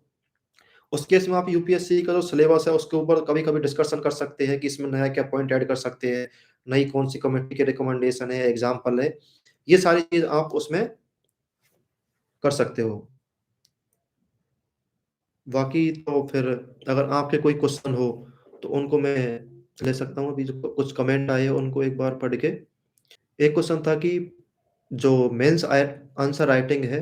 [SPEAKER 1] उस केस में आप यूपीएससी का जो सिलेबस है उसके ऊपर कभी-कभी डिस्कशन कर सकते हैं कि इसमें नया क्या पॉइंट ऐड कर सकते हैं, नई कौन-सी कमिटी के रिकमेंडेशन है, एग्ज़ाम्पल है। ये सारी चीज़ आप उसमें कर सकते हो। बाकी तो फिर अगर आपके कोई क्वेश्चन हो, तो उनको मैं ले सकता हूँ। अभी जो कुछ कमेंट आए हैं उनको एक बार पढ़ के। एक क्वेश्चन था कि जो मेंस आंसर राइटिंग है,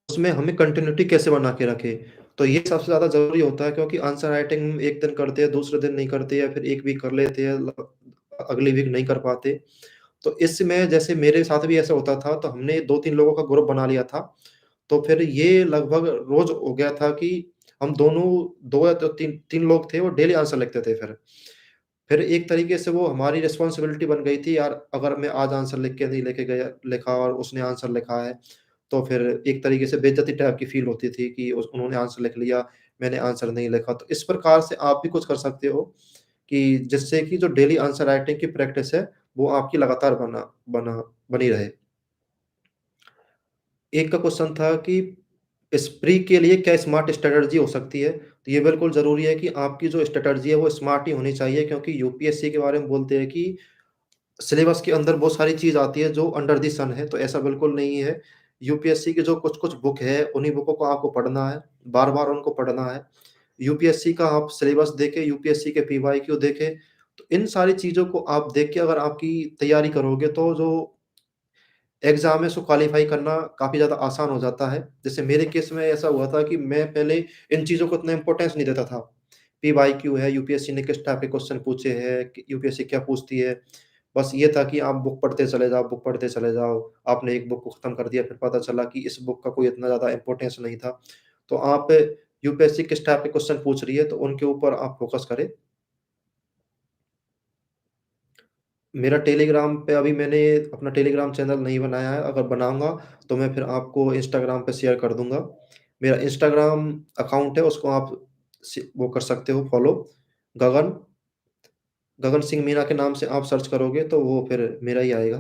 [SPEAKER 1] उसमें हमें कंटिन्यूटी कैसे बना के रखें? तो ये सबसे ज़्यादा ज़रूरी होता है, क्योंकि आंसर राइटिंग हम एक दिन करते हैं, दूसरे दिन नहीं करते या फिर 1 वीक कर लेते हैं, अगली वीक नहीं कर पाते। तो इसमें जैसे मेरे साथ भी ऐसा होता था, तो हमने 2-3 लोगों का ग्रुप बना लिया था। तो फिर ये लगभग रोज़ हो गया था कि हम दोनों 2 या तो 3 लोग थे, वो डेली आंसर लिखते थे फिर। फिर एक तरीके से वो हमारी रिस्पॉन्सिबिलिटी बन गई थी यार, अगर मैं आज आंसर लिख के नहीं लेके गया लिखा और उसने आंसर लिखा है, तो फिर एक तरीके से बेइज्जती टाइप की फ़ील होती थी कि उस उन्होंने आंसर लिख लिया, मैंने आंसर नहीं लिखा। तो इस प्रकार से आप भी कुछ कर सकते हो कि जिससे कि जो डेली आंसर राइटिंग की प्रैक्टिस है, वो आपकी लगातार बना बनी रहे। एक का क्वेश्चन था कि स्प्री के लिए क्या स्मार्ट स्ट्रैटेजी हो सकती है? तो ये बिल्कुल ज़रूरी है कि आपकी जो स्ट्रैटेजी है वो स्मार्ट ही होनी चाहिए, क्योंकि यूपीएससी के बारे में बोलते हैं कि सिलेबस के अंदर बहुत सारी चीज़ आती है जो अंडर द सन है, तो ऐसा बिल्कुल नहीं है। यूपीएससी की जो कुछ-कुछ बुक है, उन्हीं बुकों को आपको पढ़ना है, बार-बार उनको पढ़ना है। यूपीएससी का आप सिलेबस देखें, यूपीएससी के पीवाईक्यू देखें, तो इन सारी चीज़ों को आप देख के अगर आपकी तैयारी करोगे तो जो एग्ज़ाम है उसको क्वालीफ़ाई करना काफ़ी ज़्यादा आसान हो जाता है। जैसे मेरे केस में ऐसा हुआ था कि मैं पहले इन चीज़ों को इतना इम्पोर्टेंस नहीं देता था। पीवाईक्यू है, यूपीएससी ने किस टाइप के क्वेश्चन पूछे हैं, कि यूपीएससी क्या पूछती है। बस ये था कि आप बुक पढ़ते चले जाओ, बुक पढ़ते चले जाओ। आपने एक बुक को खत्म कर दिया, फिर पता चला कि इस बुक का कोई इतना ज़्यादा इम्पोर्टेंस नहीं था। तो आप यूपीएससी किस टाइप के क्वेश्चन पूछ रही है, तो उनके ऊपर आप फ़ोकस करें। मेरा टेलीग्राम पे अभी मैंने अपना टेलीग्राम चैनल नहीं बनाया है, अगर बनाऊँगा तो मैं फिर आपको इंस्टाग्राम पे शेयर कर दूँगा। मेरा इंस्टाग्राम अकाउंट है, उसको आप वो कर सकते हो फ़ॉलो। गगन गगन सिंह मीणा के नाम से आप सर्च करोगे तो वो फिर मेरा ही आएगा।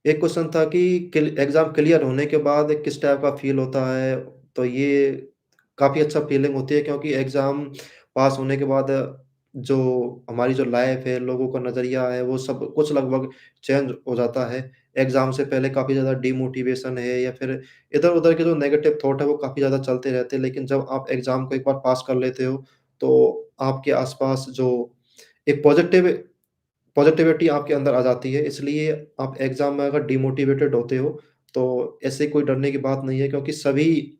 [SPEAKER 1] एक क्वेश्चन था कि एग्ज़ाम क्लियर होने के बाद किस टाइप का फ़ील होता है? तो ये काफ़ी अच्छा फ़ीलिंग होती है, क्योंकि एग्ज़ाम पास होने के बाद जो हमारी जो लाइफ़ है, लोगों का नज़रिया है, वो सब कुछ लगभग चेंज हो जाता है। एग्ज़ाम से पहले काफ़ी ज़्यादा डिमोटिवेशन है या फिर इधर-उधर के जो नेगेटिव थॉट है, वो काफ़ी ज़्यादा चलते रहते हैं। लेकिन जब आप एग्ज़ाम को एक बार पास कर लेते हो, तो आपके आस-पास जो एक पॉज़िटिविटी आपके अंदर आ जाती है, इसलिए आप एग्ज़ाम में अगर डिमोटिवेटेड होते हो, तो ऐसे कोई डरने की बात नहीं है, क्योंकि सभी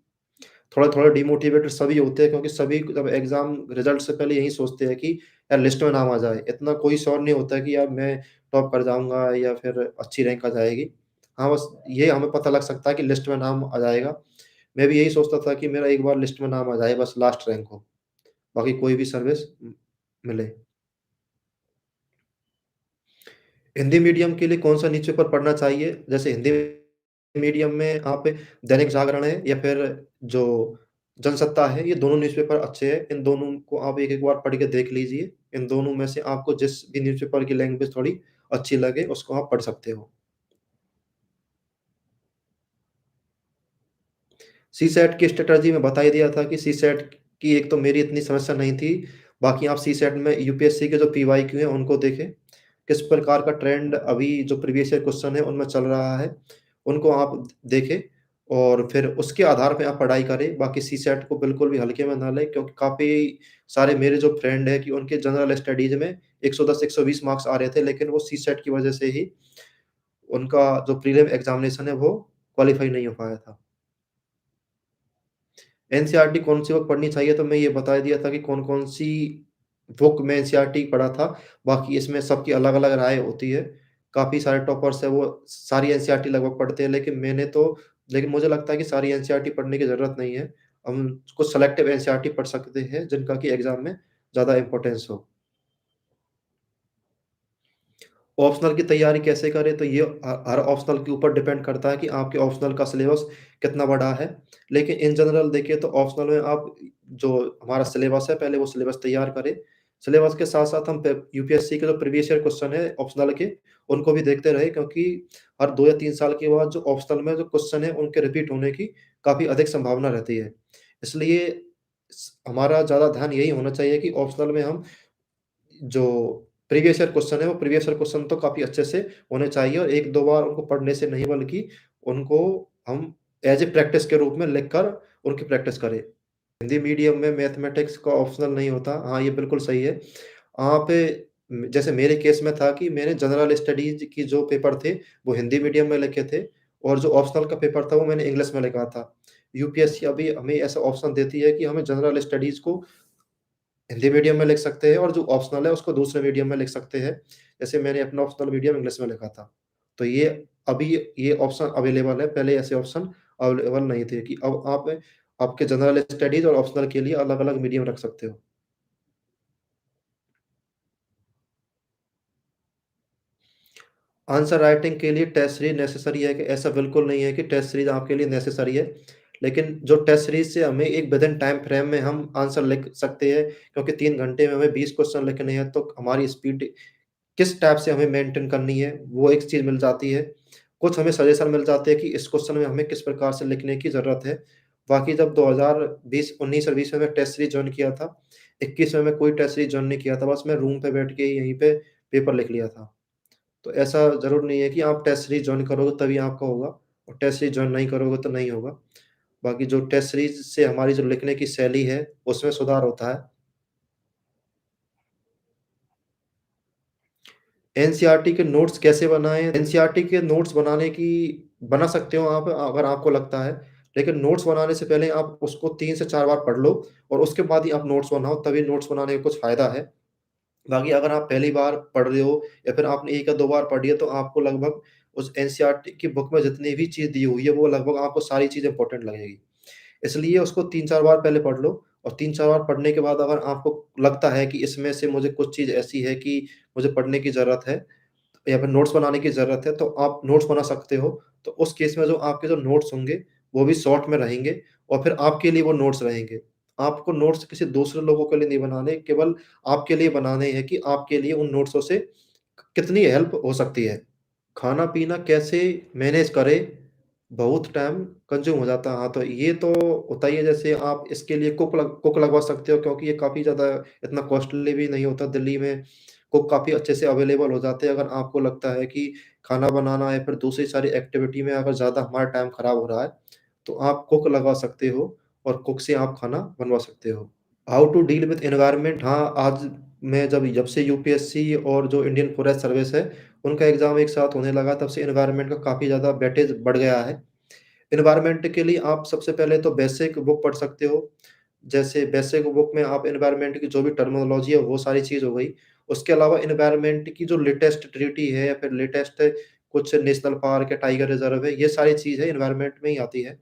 [SPEAKER 1] थोड़ा-थोड़ा डिमोटिवेटेड सभी होते हैं, क्योंकि सभी जब एग्ज़ाम रिज़ल्ट से पहले यही सोचते हैं कि यार लिस्ट में नाम आ जाए। इतना कोई श्योर नहीं होता है कि यार मैं टॉप कर जाऊँगा या फिर अच्छी रैंक आ जाएगी। हाँ, बस ये हमें पता लग सकता है कि लिस्ट में नाम आ जाएगा। मैं भी यही सोचता था कि मेरा एक बार लिस्ट में नाम आ जाए, बस लास्ट रैंक हो, बाकी कोई भी सर्विस मिले। हिंदी मीडियम के लिए कौन-सा न्यूज़पेपर पढ़ना चाहिए? जैसे हिंदी मीडियम में आप दैनिक जागरण है या फिर जो जनसत्ता है, ये दोनों न्यूज़पेपर अच्छे हैं। इन दोनों को आप एक-एक बार पढ़ के देख लीजिए। इन दोनों में से आपको जिस भी न्यूज़पेपर की लैंग्वेज थोड़ी अच्छी लगे, उसको आप पढ़ सकते हो। सीसैट की स्ट्रैटेजी में बता ही दिया था कि सीसैट की एक तो मेरी इतनी समस्या नहीं थी, बाकी आप सीसैट में यूपीएससी के जो पीवाईक्यू हैं उनको देखें, किस प्रकार का ट्रेंड अभी जो प्रीवियस ईयर क्वेश्चन है उनमें चल रहा है, उनको आप देखें और फिर उसके आधार पे आप पढ़ाई करें। बाकी सीसैट को बिल्कुल भी हल्के में ना लें, क्योंकि काफ़ी सारे मेरे जो फ्रेंड हैं कि उनके जनरल स्टडीज़ में 110-120 मार्क्स आ रहे थे, लेकिन वो सीसैट की वजह से ही उनका जो प्रीलिम एग्ज़ामिनेशन है वो क्वालीफाई नहीं हो पाया था। एनसीईआरटी कौन-सी बुक पढ़नी चाहिए, तो मैं ये बता दिया था कि कौन-कौन सी बुक मैं एनसीईआरटी पढ़ा था, बाकी इसमें सबकी अलग-अलग राय होती है। काफ़ी सारे टॉपर्स हैं, वो सारी एनसीईआरटी लगभग पढ़ते हैं, लेकिन मुझे लगता है कि सारी एनसीईआरटी पढ़ने की ज़रूरत नहीं है। हम कुछ सेलेक्टिव एनसीईआरटी पढ़ सकते हैं, जिनका कि एग्ज़ाम में ज़्यादा इम्पोर्टेंस हो। ऑप्शनल की तैयारी कैसे करें? तो ये हर ऑप्शनल के ऊपर डिपेंड करता है कि आपके ऑप्शनल का सिलेबस कितना बड़ा है। लेकिन इन जनरल देखिए तो ऑप्शनल में आप जो हमारा सिलेबस है, पहले वो सिलेबस तैयार करें। सिलेबस के साथ-साथ हम पे यूपीएससी के जो प्रीवियस ईयर क्वेश्चन है ऑप्शनल के, उनको भी देखते रहें, क्योंकि हर 2 या 3 साल के बाद जो ऑप्शनल में जो क्वेश्चन है, उनके रिपीट होने की काफ़ी अधिक संभावना रहती है। इसलिए हमारा ज़्यादा ध्यान यही होना चाहिए कि ऑप्शनल में हम जो प्रीवियस ईयर क्वेश्चन है, वो प्रीवियस ईयर क्वेश्चन तो काफ़ी अच्छे से होने चाहिए और 1-2 बार उनको पढ़ने से नहीं, बल्कि उनको हम एज़ ए प्रैक्टिस के रूप में लिख कर उनकी प्रैक्टिस करें। हिंदी मीडियम में मैथमेटिक्स का ऑप्शनल नहीं होता। हाँ, ये बिल्कुल सही है। आप जैसे मेरे केस में था कि मैंने जनरल स्टडीज़ की जो पेपर थे, वो हिंदी मीडियम में लिखे थे और जो ऑप्शनल का पेपर था, वो मैंने इंग्लिश में लिखा था। यूपीएससी अभी हमें ऐसा ऑप्शन देती है कि हमें जनरल स्टडीज़ को हिंदी मीडियम में लिख सकते हैं और जो ऑप्शनल है उसको दूसरे मीडियम में लिख सकते हैं। जैसे मैंने अपना ऑप्शनल मीडियम इंग्लिश में लिखा था। तो ये अभी ये ऑप्शन अवेलेबल है, पहले ऐसे ऑप्शन अवेलेबल नहीं थे कि अब आप आपके जनरल स्टडीज़ और ऑप्शनल के लिए अलग-अलग मीडियम रख सकते हो। आंसर राइटिंग के लिए टेस्ट सीरीज़ नेसेसरी है कि ऐसा बिल्कुल नहीं है कि टेस्ट सीरीज़ आपके लिए नेसेसरी है। लेकिन जो टेस्ट सीरीज़ से हमें एक विदिन टाइम फ्रेम में हम आंसर लिख सकते हैं, क्योंकि 3 घंटे में हमें 20 क्वेश्चन लिखने हैं, तो हमारी स्पीड किस टाइप से हमें मेंटेन करनी है, वो एक चीज़ मिल जाती है। कुछ हमें सजेशन मिल जाते हैं कि इस क्वेश्चन में हमें किस प्रकार से लिखने की ज़रूरत है। बाकी जब 2020 19 और 20 में मैं टेस्ट सीरीज़ जॉइन किया था, 21 में मैं कोई टेस्ट सीरीज़ जॉइन नहीं किया था, बस मैं रूम पे बैठ के यहीं पे पेपर लिख लिया था। तो ऐसा ज़रूर नहीं है कि आप टेस्ट सीरीज़ जॉइन करोगे तभी आपका होगा और टेस्ट सीरीज़ जॉइन नहीं करोगे तो नहीं होगा। बाकी जो टेस्ट सीरीज़ से हमारी जो लिखने की शैली है, उसमें सुधार होता है। एनसीईआरटी के नोट्स कैसे बनाएँ? एनसीईआरटी के नोट्स बना सकते हो आप अगर आपको लगता है, लेकिन नोट्स बनाने से पहले आप उसको 3 से 4 बार पढ़ लो और उसके बाद ही आप नोट्स बनाओ, तभी नोट्स बनाने का कुछ फ़ायदा है। बाकी अगर आप पहली बार पढ़ रहे हो या फिर आपने 1 या 2 बार पढ़ी है, तो आपको लगभग उस एनसीईआरटी की बुक में जितनी भी चीज़ दी हुई है, वो लगभग आपको सारी चीज़ इम्पोर्टेंट लगेगी। इसलिए उसको 3-4 बार पहले पढ़ लो और 3-4 बार पढ़ने के बाद अगर आपको लगता है कि इसमें से मुझे कुछ चीज़ ऐसी है कि मुझे पढ़ने की ज़रूरत है या फिर नोट्स बनाने की ज़रूरत है, तो आप नोट्स बना सकते हो। तो उस केस में जो आपके जो नोट्स होंगे, वो भी शॉर्ट में रहेंगे और फिर आपके लिए वो नोट्स रहेंगे। आपको नोट्स किसी दूसरे लोगों के लिए नहीं बनाने, केवल आपके लिए बनाने हैं कि आपके लिए उन नोट्सों से कितनी हेल्प हो सकती है। खाना-पीना कैसे मैनेज करें? बहुत टाइम कंज़्यूम हो जाता है। हाँ, तो ये तो होता ही है, जैसे आप इसके लिए कुक लगवा सकते हो, क्योंकि ये काफ़ी ज़्यादा इतना कॉस्टली भी नहीं होता। दिल्ली में कुक काफ़ी अच्छे से अवेलेबल हो जाते हैं। अगर आपको लगता है कि खाना बनाना या फिर दूसरी सारी एक्टिविटी में अगर ज़्यादा हमारा टाइम खराब हो रहा है, तो आप कुक लगवा सकते हो और कुक से आप खाना बनवा सकते हो। How to deal with environment. हाँ, आज मैं जब से यूपीएससी और जो इंडियन फॉरेस्ट सर्विस है, उनका एग्ज़ाम एक साथ होने लगा, तब से एनवायरनमेंट का काफ़ी ज़्यादा वेटेज बढ़ गया है। एनवायरनमेंट के लिए आप सबसे पहले तो बेसिक बुक पढ़ सकते हो। जैसे बेसिक बुक में आप एनवायरनमेंट की जो भी टर्मिनोलॉजी है, वो सारी चीज़ हो गई। उसके अलावा एनवायरनमेंट की जो लेटेस्ट ट्रीटी है या फिर लेटेस्ट कुछ नेशनल पार्क है, टाइगर रिज़र्व है, ये सारी चीज़ें एनवायरनमेंट में ही आती है।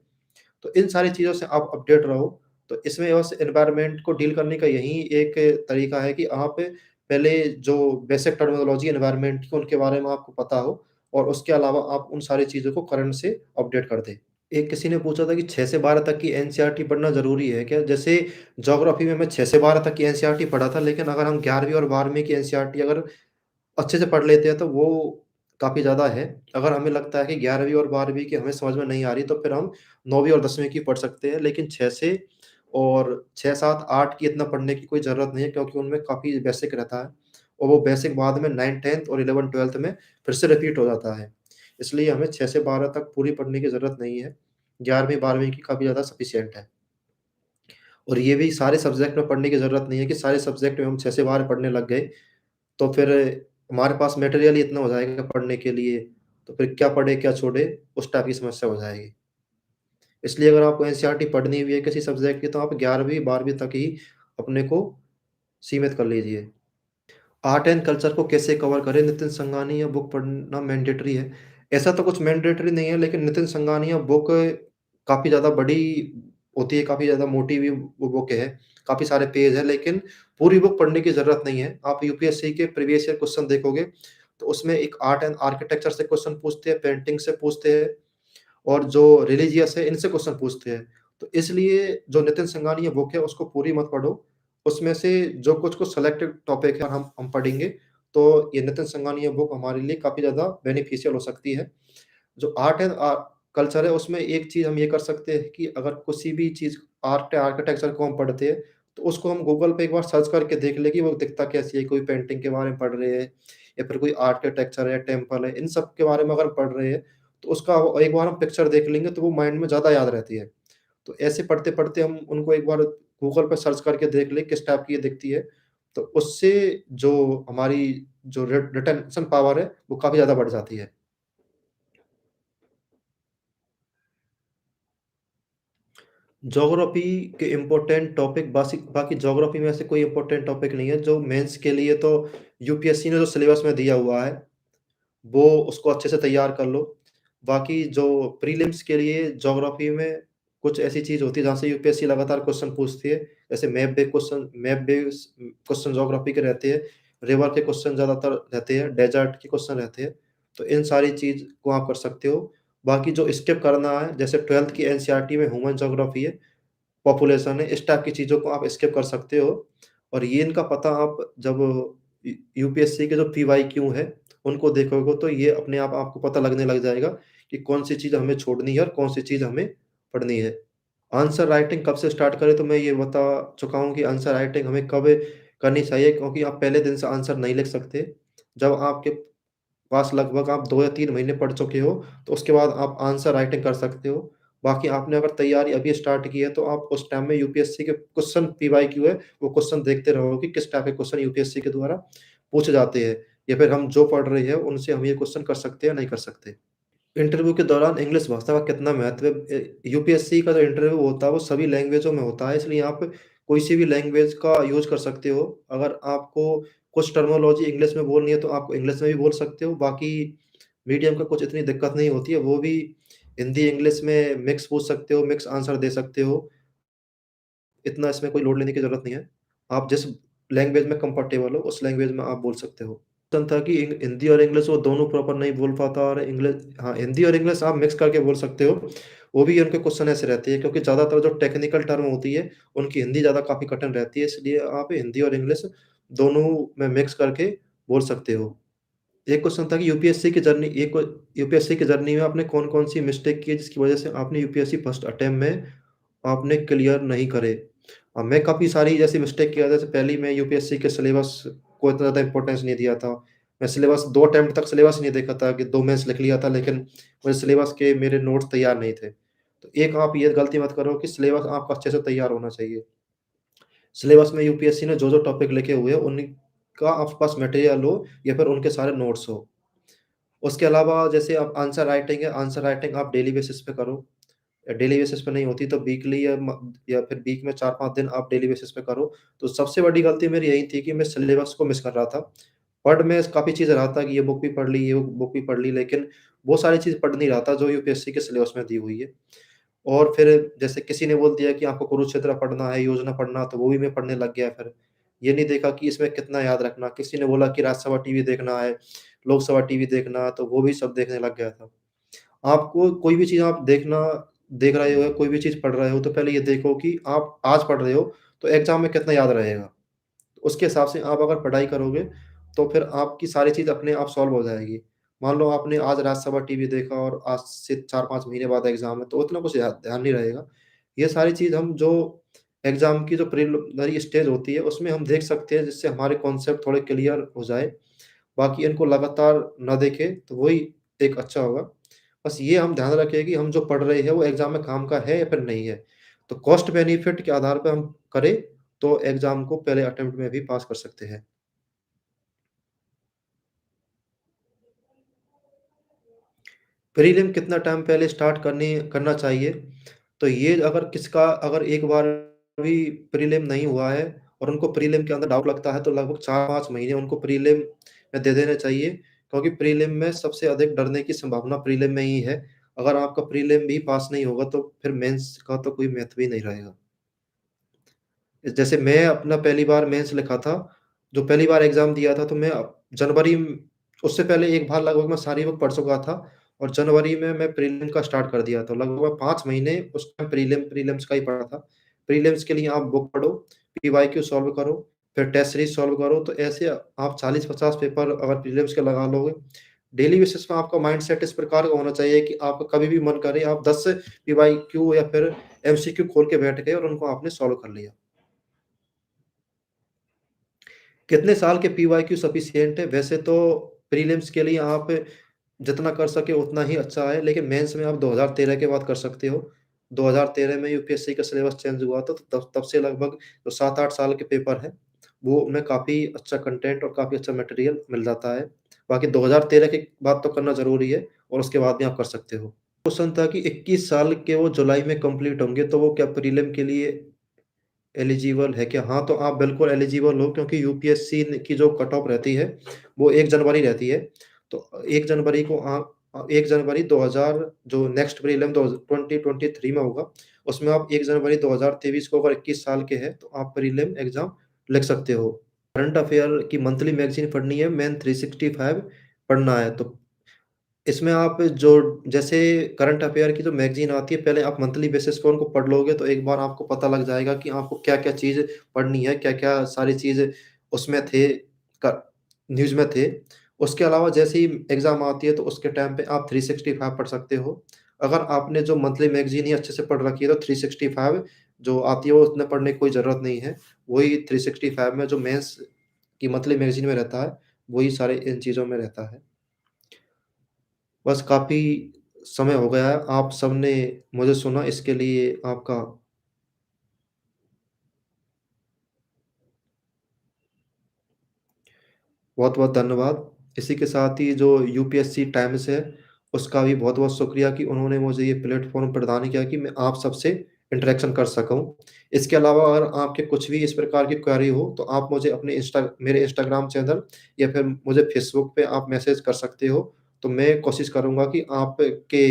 [SPEAKER 1] तो इन सारी चीज़ों से आप अपडेट रहो। तो इसमें बस एनवायरनमेंट को डील करने का यही एक तरीका है कि आप पहले जो बेसिक टर्मिनोलॉजी एनवायरनमेंट की, उनके बारे में आपको पता हो और उसके अलावा आप उन सारी चीज़ों को करंट से अपडेट कर दें। एक किसी ने पूछा था कि 6 से 12 तक की एनसीईआरटी पढ़ना ज़रूरी है क्या? जैसे ज्योग्राफी में मैं 6 से 12 तक की एनसीईआरटी पढ़ा था, लेकिन अगर हम 11वीं और 12वीं की एनसीईआरटी अगर अच्छे से पढ़ लेते हैं, तो वो काफ़ी ज़्यादा है। अगर हमें लगता है कि 11वीं और 12वीं की हमें समझ में नहीं आ रही, तो फिर हम 9वीं और 10वीं की पढ़ सकते हैं। लेकिन 6 से और 6, 7, 8 की इतना पढ़ने की कोई ज़रूरत नहीं है, क्योंकि उनमें काफ़ी बेसिक रहता है और वो बेसिक बाद में 9th, 10th और 11th, 12th में फिर से रिपीट हो जाता है। इसलिए हमें 6 से 12 तक पूरी पढ़ने की ज़रूरत नहीं है। 11वीं, 12वीं की काफ़ी ज़्यादा सफिशिएंट है। और ये भी सारे सब्जेक्ट में पढ़ने की ज़रूरत नहीं है कि सारे सब्जेक्ट में हम 6 से 12 पढ़ने लग गए, तो फिर हमारे पास मटेरियल ही इतना हो जाएगा पढ़ने के लिए, तो फिर क्या पढ़े, क्या छोड़े, उस टाइप की समस्या हो जाएगी। इसलिए अगर आपको एनसीईआरटी पढ़नी भी है किसी सब्जेक्ट की, तो आप 11वीं 12वीं तक ही अपने को सीमित कर लीजिए। आर्ट एंड कल्चर को कैसे कवर करें? नितिन संघानिया बुक पढ़ना मैंडेटरी है। ऐसा तो कुछ मैंडेटरी नहीं है, लेकिन नितिन संघानिया बुक काफ़ी ज़्यादा बड़ी होती है, काफ़ी ज़्यादा मोटी भी वो बुक है, काफ़ी सारे पेज हैं, लेकिन पूरी बुक पढ़ने की ज़रूरत नहीं है। आप यूपीएससी के प्रीवियस ईयर क्वेश्चन देखोगे, तो उसमें एक आर्ट एंड आर्किटेक्चर से क्वेश्चन पूछते हैं, पेंटिंग से पूछते हैं और जो रिलीजियस है, इनसे क्वेश्चन पूछते हैं। तो इसलिए जो नितिन संघानिया बुक है, उसको पूरी मत पढ़ो। उसमें से जो कुछ-कुछ सेलेक्टेड टॉपिक है हम पढ़ेंगे, तो ये नितिन संघानिया बुक हमारे लिए काफ़ी ज़्यादा बेनिफिशियल हो सकती है। जो आर्ट एंड कल्चर है, उसमें एक चीज़ हम ये कर सकते हैं कि अगर किसी भी चीज़ आर्ट या आर्किटेक्चर को हम पढ़ते हैं, तो उसको हम गूगल पे एक बार सर्च करके देख लें कि वो दिखता कैसी है। कोई पेंटिंग के बारे में पढ़ रहे हैं या फिर कोई आर्किटेक्चर है, टेम्पल है, इन सब के बारे में अगर पढ़ रहे हैं, तो उसका वो एक बार हम पिक्चर देख लेंगे, तो वो माइंड में ज़्यादा याद रहती है। तो ऐसे पढ़ते-पढ़ते हम उनको एक बार गूगल पे सर्च करके देख लें किस टाइप की ये दिखती है। तो उससे जो हमारी जो रिटेंशन पावर है, वो काफ़ी ज़्यादा बढ़ जाती है। ज्योग्राफ़ी के इम्पोर्टेंट टॉपिक बाकी ज्योग्राफ़ी में ऐसे कोई इम्पोर्टेंट टॉपिक नहीं है, जो मेंस के लिए तो यूपीएससी ने जो सिलेबस में दिया हुआ है, वो उसको अच्छे से तैयार कर लो। बाकी जो प्रीलिम्स के लिए ज्योग्राफ़ी में कुछ ऐसी चीज़ होती है जहाँ से यूपीएससी लगातार क्वेश्चन पूछती है। जैसे मैप बेस्ड क्वेश्चन ज्योग्राफी के रहते हैं, रिवर के क्वेश्चन ज़्यादातर रहते हैं, डेज़र्ट के क्वेश्चन रहते हैं। तो इन सारी चीज़ को आप कर सकते हो। बाकी जो स्किप करना है, जैसे 12th की एनसीईआरटी में ह्यूमन ज्योग्राफी है, पॉपुलेशन है, इस टाइप की चीज़ों को आप स्किप कर सकते हो। और ये इनका पता आप जब यूपीएससी के जो पीवाईक्यू हैं, उनको देखोगे तो ये अपने आप आपको पता लगने लग जाएगा कि कौन-सी चीज़ हमें छोड़नी है और कौन-सी चीज़ हमें पढ़नी है। आंसर राइटिंग कब से स्टार्ट करें, तो मैं ये बता चुका हूँ कि आंसर राइटिंग हमें कब करनी चाहिए, क्योंकि आप पहले दिन से आंसर नहीं लिख सकते। जब आपके पास लगभग आप 2 या 3 महीने पढ़ चुके हो, तो उसके बाद आप आंसर राइटिंग कर सकते हो। बाकी आपने अगर तैयारी अभी स्टार्ट की है, तो आप उस टाइम में यूपीएससी के क्वेश्चन पीवाईक्यू है, वो क्वेश्चन देखते रहो कि किस टाइप के क्वेश्चन यूपीएससी के द्वारा पूछे जाते हैं, या फिर हम जो पढ़ रहे हैं, उनसे हम ये क्वेश्चन कर सकते हैं या नहीं कर सकते। इंटरव्यू के दौरान इंग्लिश भाषा का कितना महत्व है? यूपीएससी का जो इंटरव्यू होता है, वो सभी लैंग्वेजों में होता है, इसलिए आप कोई सी भी लैंग्वेज का यूज़ कर सकते हो। अगर आपको कुछ टर्मिनोलॉजी इंग्लिश में बोलनी है, तो आप इंग्लिश में भी बोल सकते हो। बाकी मीडियम का कुछ इतनी दिक्कत नहीं होती है, वो भी हिंदी, इंग्लिश में मिक्स पूछ सकते हो, मिक्स आंसर दे सकते हो। इतना इसमें कोई लोड लेने की ज़रूरत नहीं है। आप जिस लैंग्वेज में कंफर्टेबल हो, उस लैंग्वेज में आप बोल सकते हो। था कि हिंदी और इंग्लिश वो दोनों प्रॉपर नहीं बोल पाता, और इंग्लिश, हाँ, हिंदी और इंग्लिश आप मिक्स करके बोल सकते हो। वो भी उनके क्वेश्चन ऐसे रहते हैं, क्योंकि ज़्यादातर जो टेक्निकल टर्म होती है, उनकी हिंदी ज़्यादा काफ़ी कठिन रहती है, इसलिए आप हिंदी और इंग्लिश दोनों में मिक्स करके बोल सकते हो। एक क्वेश्चन था कि यूपीएससी की जर्नी में आपने कौन-कौन सी मिस्टेक की है, जिसकी वजह से आपने यूपीएससी फर्स्ट अटेम्प्ट में आपने क्लियर नहीं करे? मैं काफ़ी सारी जैसे मिस्टेक किया, जैसे पहली मैं यूपीएससी के सिलेबस को इतना ज़्यादा इम्पोर्टेंस नहीं दिया था। मैं सिलेबस 2 अटेम्प्ट तक सिलेबस नहीं देखा था, कि 2 मेंस लिख लिया था, लेकिन मुझे सिलेबस के मेरे नोट्स तैयार नहीं थे। तो एक आप ये गलती मत करो कि सिलेबस आपका अच्छे से तैयार होना चाहिए। सिलेबस में यूपीएससी ने जो-जो टॉपिक लिखे हुए हैं, उन्हीं का आपके पास मटेरियल हो, या फिर उनके सारे नोट्स हो। उसके अलावा जैसे आप आंसर राइटिंग है, आंसर राइटिंग आप डेली बेसिस पे करो। डेली बेसिस पे नहीं होती, तो वीकली या फिर वीक में 4-5 दिन आप डेली बेसिस पे करो। तो सबसे बड़ी गलती मेरी यही थी कि मैं सिलेबस को मिस कर रहा था। पढ़ मैं काफ़ी चीज़ रहा था कि ये बुक भी पढ़ ली, ये बुक भी पढ़ ली, लेकिन वो सारी चीज़ पढ़ नहीं रहा था जो यूपीएससी के सिलेबस में दी हुई है। और फिर जैसे किसी ने बोल दिया कि आपको कुरुक्षेत्र पढ़ना है, योजना पढ़ना, तो वो भी मैं पढ़ने लग गया फिर। ये नहीं देखा कि इसमें कितना याद रखना। किसी ने बोला कि राज्यसभा टीवी देखना है, लोकसभा टीवी देखना है, तो वो भी सब देखने लग गया था। आपको कोई भी चीज़ आप देख रहे हो, कोई भी चीज़ पढ़ रहे हो, तो पहले ये देखो कि आप आज पढ़ रहे हो, तो एग्ज़ाम में कितना याद रहेगा। उसके हिसाब से आप अगर पढ़ाई करोगे, तो फिर आपकी सारी चीज़ अपने आप सॉल्व हो जाएगी। मान लो आपने आज राज्यसभा टीवी देखा और आज से 4-5 महीने बाद एग्ज़ाम है, तो उतना कुछ याद ध्यान नहीं रहेगा। ये सारी चीज़ हम जो एग्ज़ाम की जो प्रिलिमिनरी स्टेज होती है, उसमें हम देख सकते हैं, जिससे हमारे कॉन्सेप्ट थोड़े क्लियर हो जाए। बाकी इनको लगातार ना देखें, तो वही एक अच्छा होगा। बस ये हम ध्यान रखें कि हम जो पढ़ रहे हैं, वो एग्ज़ाम में काम का है या फिर नहीं है। तो कॉस्ट बेनिफिट के आधार पे हम करें, तो एग्ज़ाम को पहले अटेम्प्ट में भी पास कर सकते हैं। प्रीलिम कितना टाइम पहले स्टार्ट करना चाहिए? तो ये अगर एक बार भी प्रीलिम नहीं हुआ है, और उनको प्रीलिम के अंदर डाउट लगता है, तो लगभग 4-5 महीने उनको प्रीलिम में दे देने चाहिए, क्योंकि प्रीलिम में सबसे अधिक डरने की संभावना प्रीलिम में ही है। अगर आपका प्रीलिम भी पास नहीं होगा, तो फिर मेंस का तो कोई महत्व ही नहीं रहेगा। जैसे मैं अपना पहली बार मेंस लिखा था, जो पहली बार एग्ज़ाम दिया था, तो मैं जनवरी उससे पहले एक बार लगभग मैं सारी बुक पढ़ चुका था, और जनवरी में मैं प्रीलिम का स्टार्ट कर दिया था। लगभग मैं 5 महीने उस टाइम प्रीलिम्स का ही पढ़ा था। प्रीलिम्स के लिए आप बुक पढ़ो, पीवाईक्यू सॉल्व करो, फिर टेस्ट सीरीज़ सॉल्व करो, तो ऐसे आप 40-50 पेपर अगर प्रीलिम्स के लगा लोगे, डेली बेसिस पे आपका माइंडसेट इस प्रकार का होना चाहिए कि आपका कभी भी मन करे, आप 10 पीवाईक्यू या फिर एमसीक्यू खोल के बैठ गए और उनको आपने सॉल्व कर लिया। कितने साल के पीवाईक्यू सफिशिएंट है? वैसे तो प्रीलिम्स के लिए आप जितना कर सके उतना ही अच्छा है, लेकिन मेंस में आप 2013 के बाद कर सकते हो। 2013 में यूपीएससी का सिलेबस चेंज हुआ था, तो तब तब से लगभग जो 7-8 साल के पेपर हैं, वो उनमें काफ़ी अच्छा कंटेंट और काफ़ी अच्छा मटेरियल मिल जाता है। बाकी 2013 के बाद तो करना ज़रूरी है, और उसके बाद भी आप कर सकते हो। क्वेश्चन था कि 21 साल के वो जुलाई में कंप्लीट होंगे, तो वो क्या प्रीलिम के लिए एलिजिबल है क्या? हाँ, तो आप बिल्कुल एलिजिबल हो, क्योंकि यूपीएससी न की जो कट ऑफ रहती है, वो 1 जनवरी रहती है। तो 1 जनवरी को आप 1 जनवरी 2000 जो नेक्स्ट प्रीलिम दो 2023 में होगा, उसमें आप 1 जनवरी 2023 को अगर 21 साल के हैं, तो आप प्रीलिम एग्ज़ाम लिख सकते हो। करंट अफ़ेयर की मंथली मैगज़ीन पढ़नी है, मेन 365 पढ़ना है, तो इसमें आप जो जैसे करंट अफ़ेयर की जो मैगज़ीन आती है, पहले आप मंथली बेसिस पे उनको पढ़ लोगे, तो एक बार आपको पता लग जाएगा कि आपको क्या-क्या चीज़ पढ़नी है, क्या-क्या सारी चीज़ उसमें थे क न्यूज़ में थे। उसके अलावा जैसे ही एग्ज़ाम आती है, तो उसके टाइम पे आप 365 पढ़ सकते हो। अगर आपने जो मंथली मैगज़ीन ही अच्छे से पढ़ रखी है, तो 365 जो आती है, वो उतने पढ़ने की कोई ज़रूरत नहीं है। वही 365 में जो मेंस की मंथली मैगज़ीन में रहता है, वही सारे इन चीज़ों में रहता है। बस काफ़ी समय हो गया है, आप सबने मुझे सुना इसके लिए आपका बहुत-बहुत धन्यवाद। इसी के साथ ही जो यूपीएससी टाइम्स है, उसका भी बहुत-बहुत शुक्रिया कि उन्होंने मुझे ये प्लेटफ़ॉर्म प्रदान किया कि मैं आप सबसे इंटरेक्शन कर सकूँ। इसके अलावा अगर आपके कुछ भी इस प्रकार की क्वेरी हो, तो आप मुझे अपने मेरे इंस्टाग्राम चैनल या फिर मुझे फ़ेसबुक पे आप मैसेज कर सकते हो। तो मैं कोशिश करूँगा कि आपके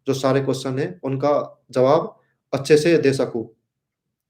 [SPEAKER 1] जो सारे क्वेश्चन हैं, उनका जवाब अच्छे से दे सकूँ।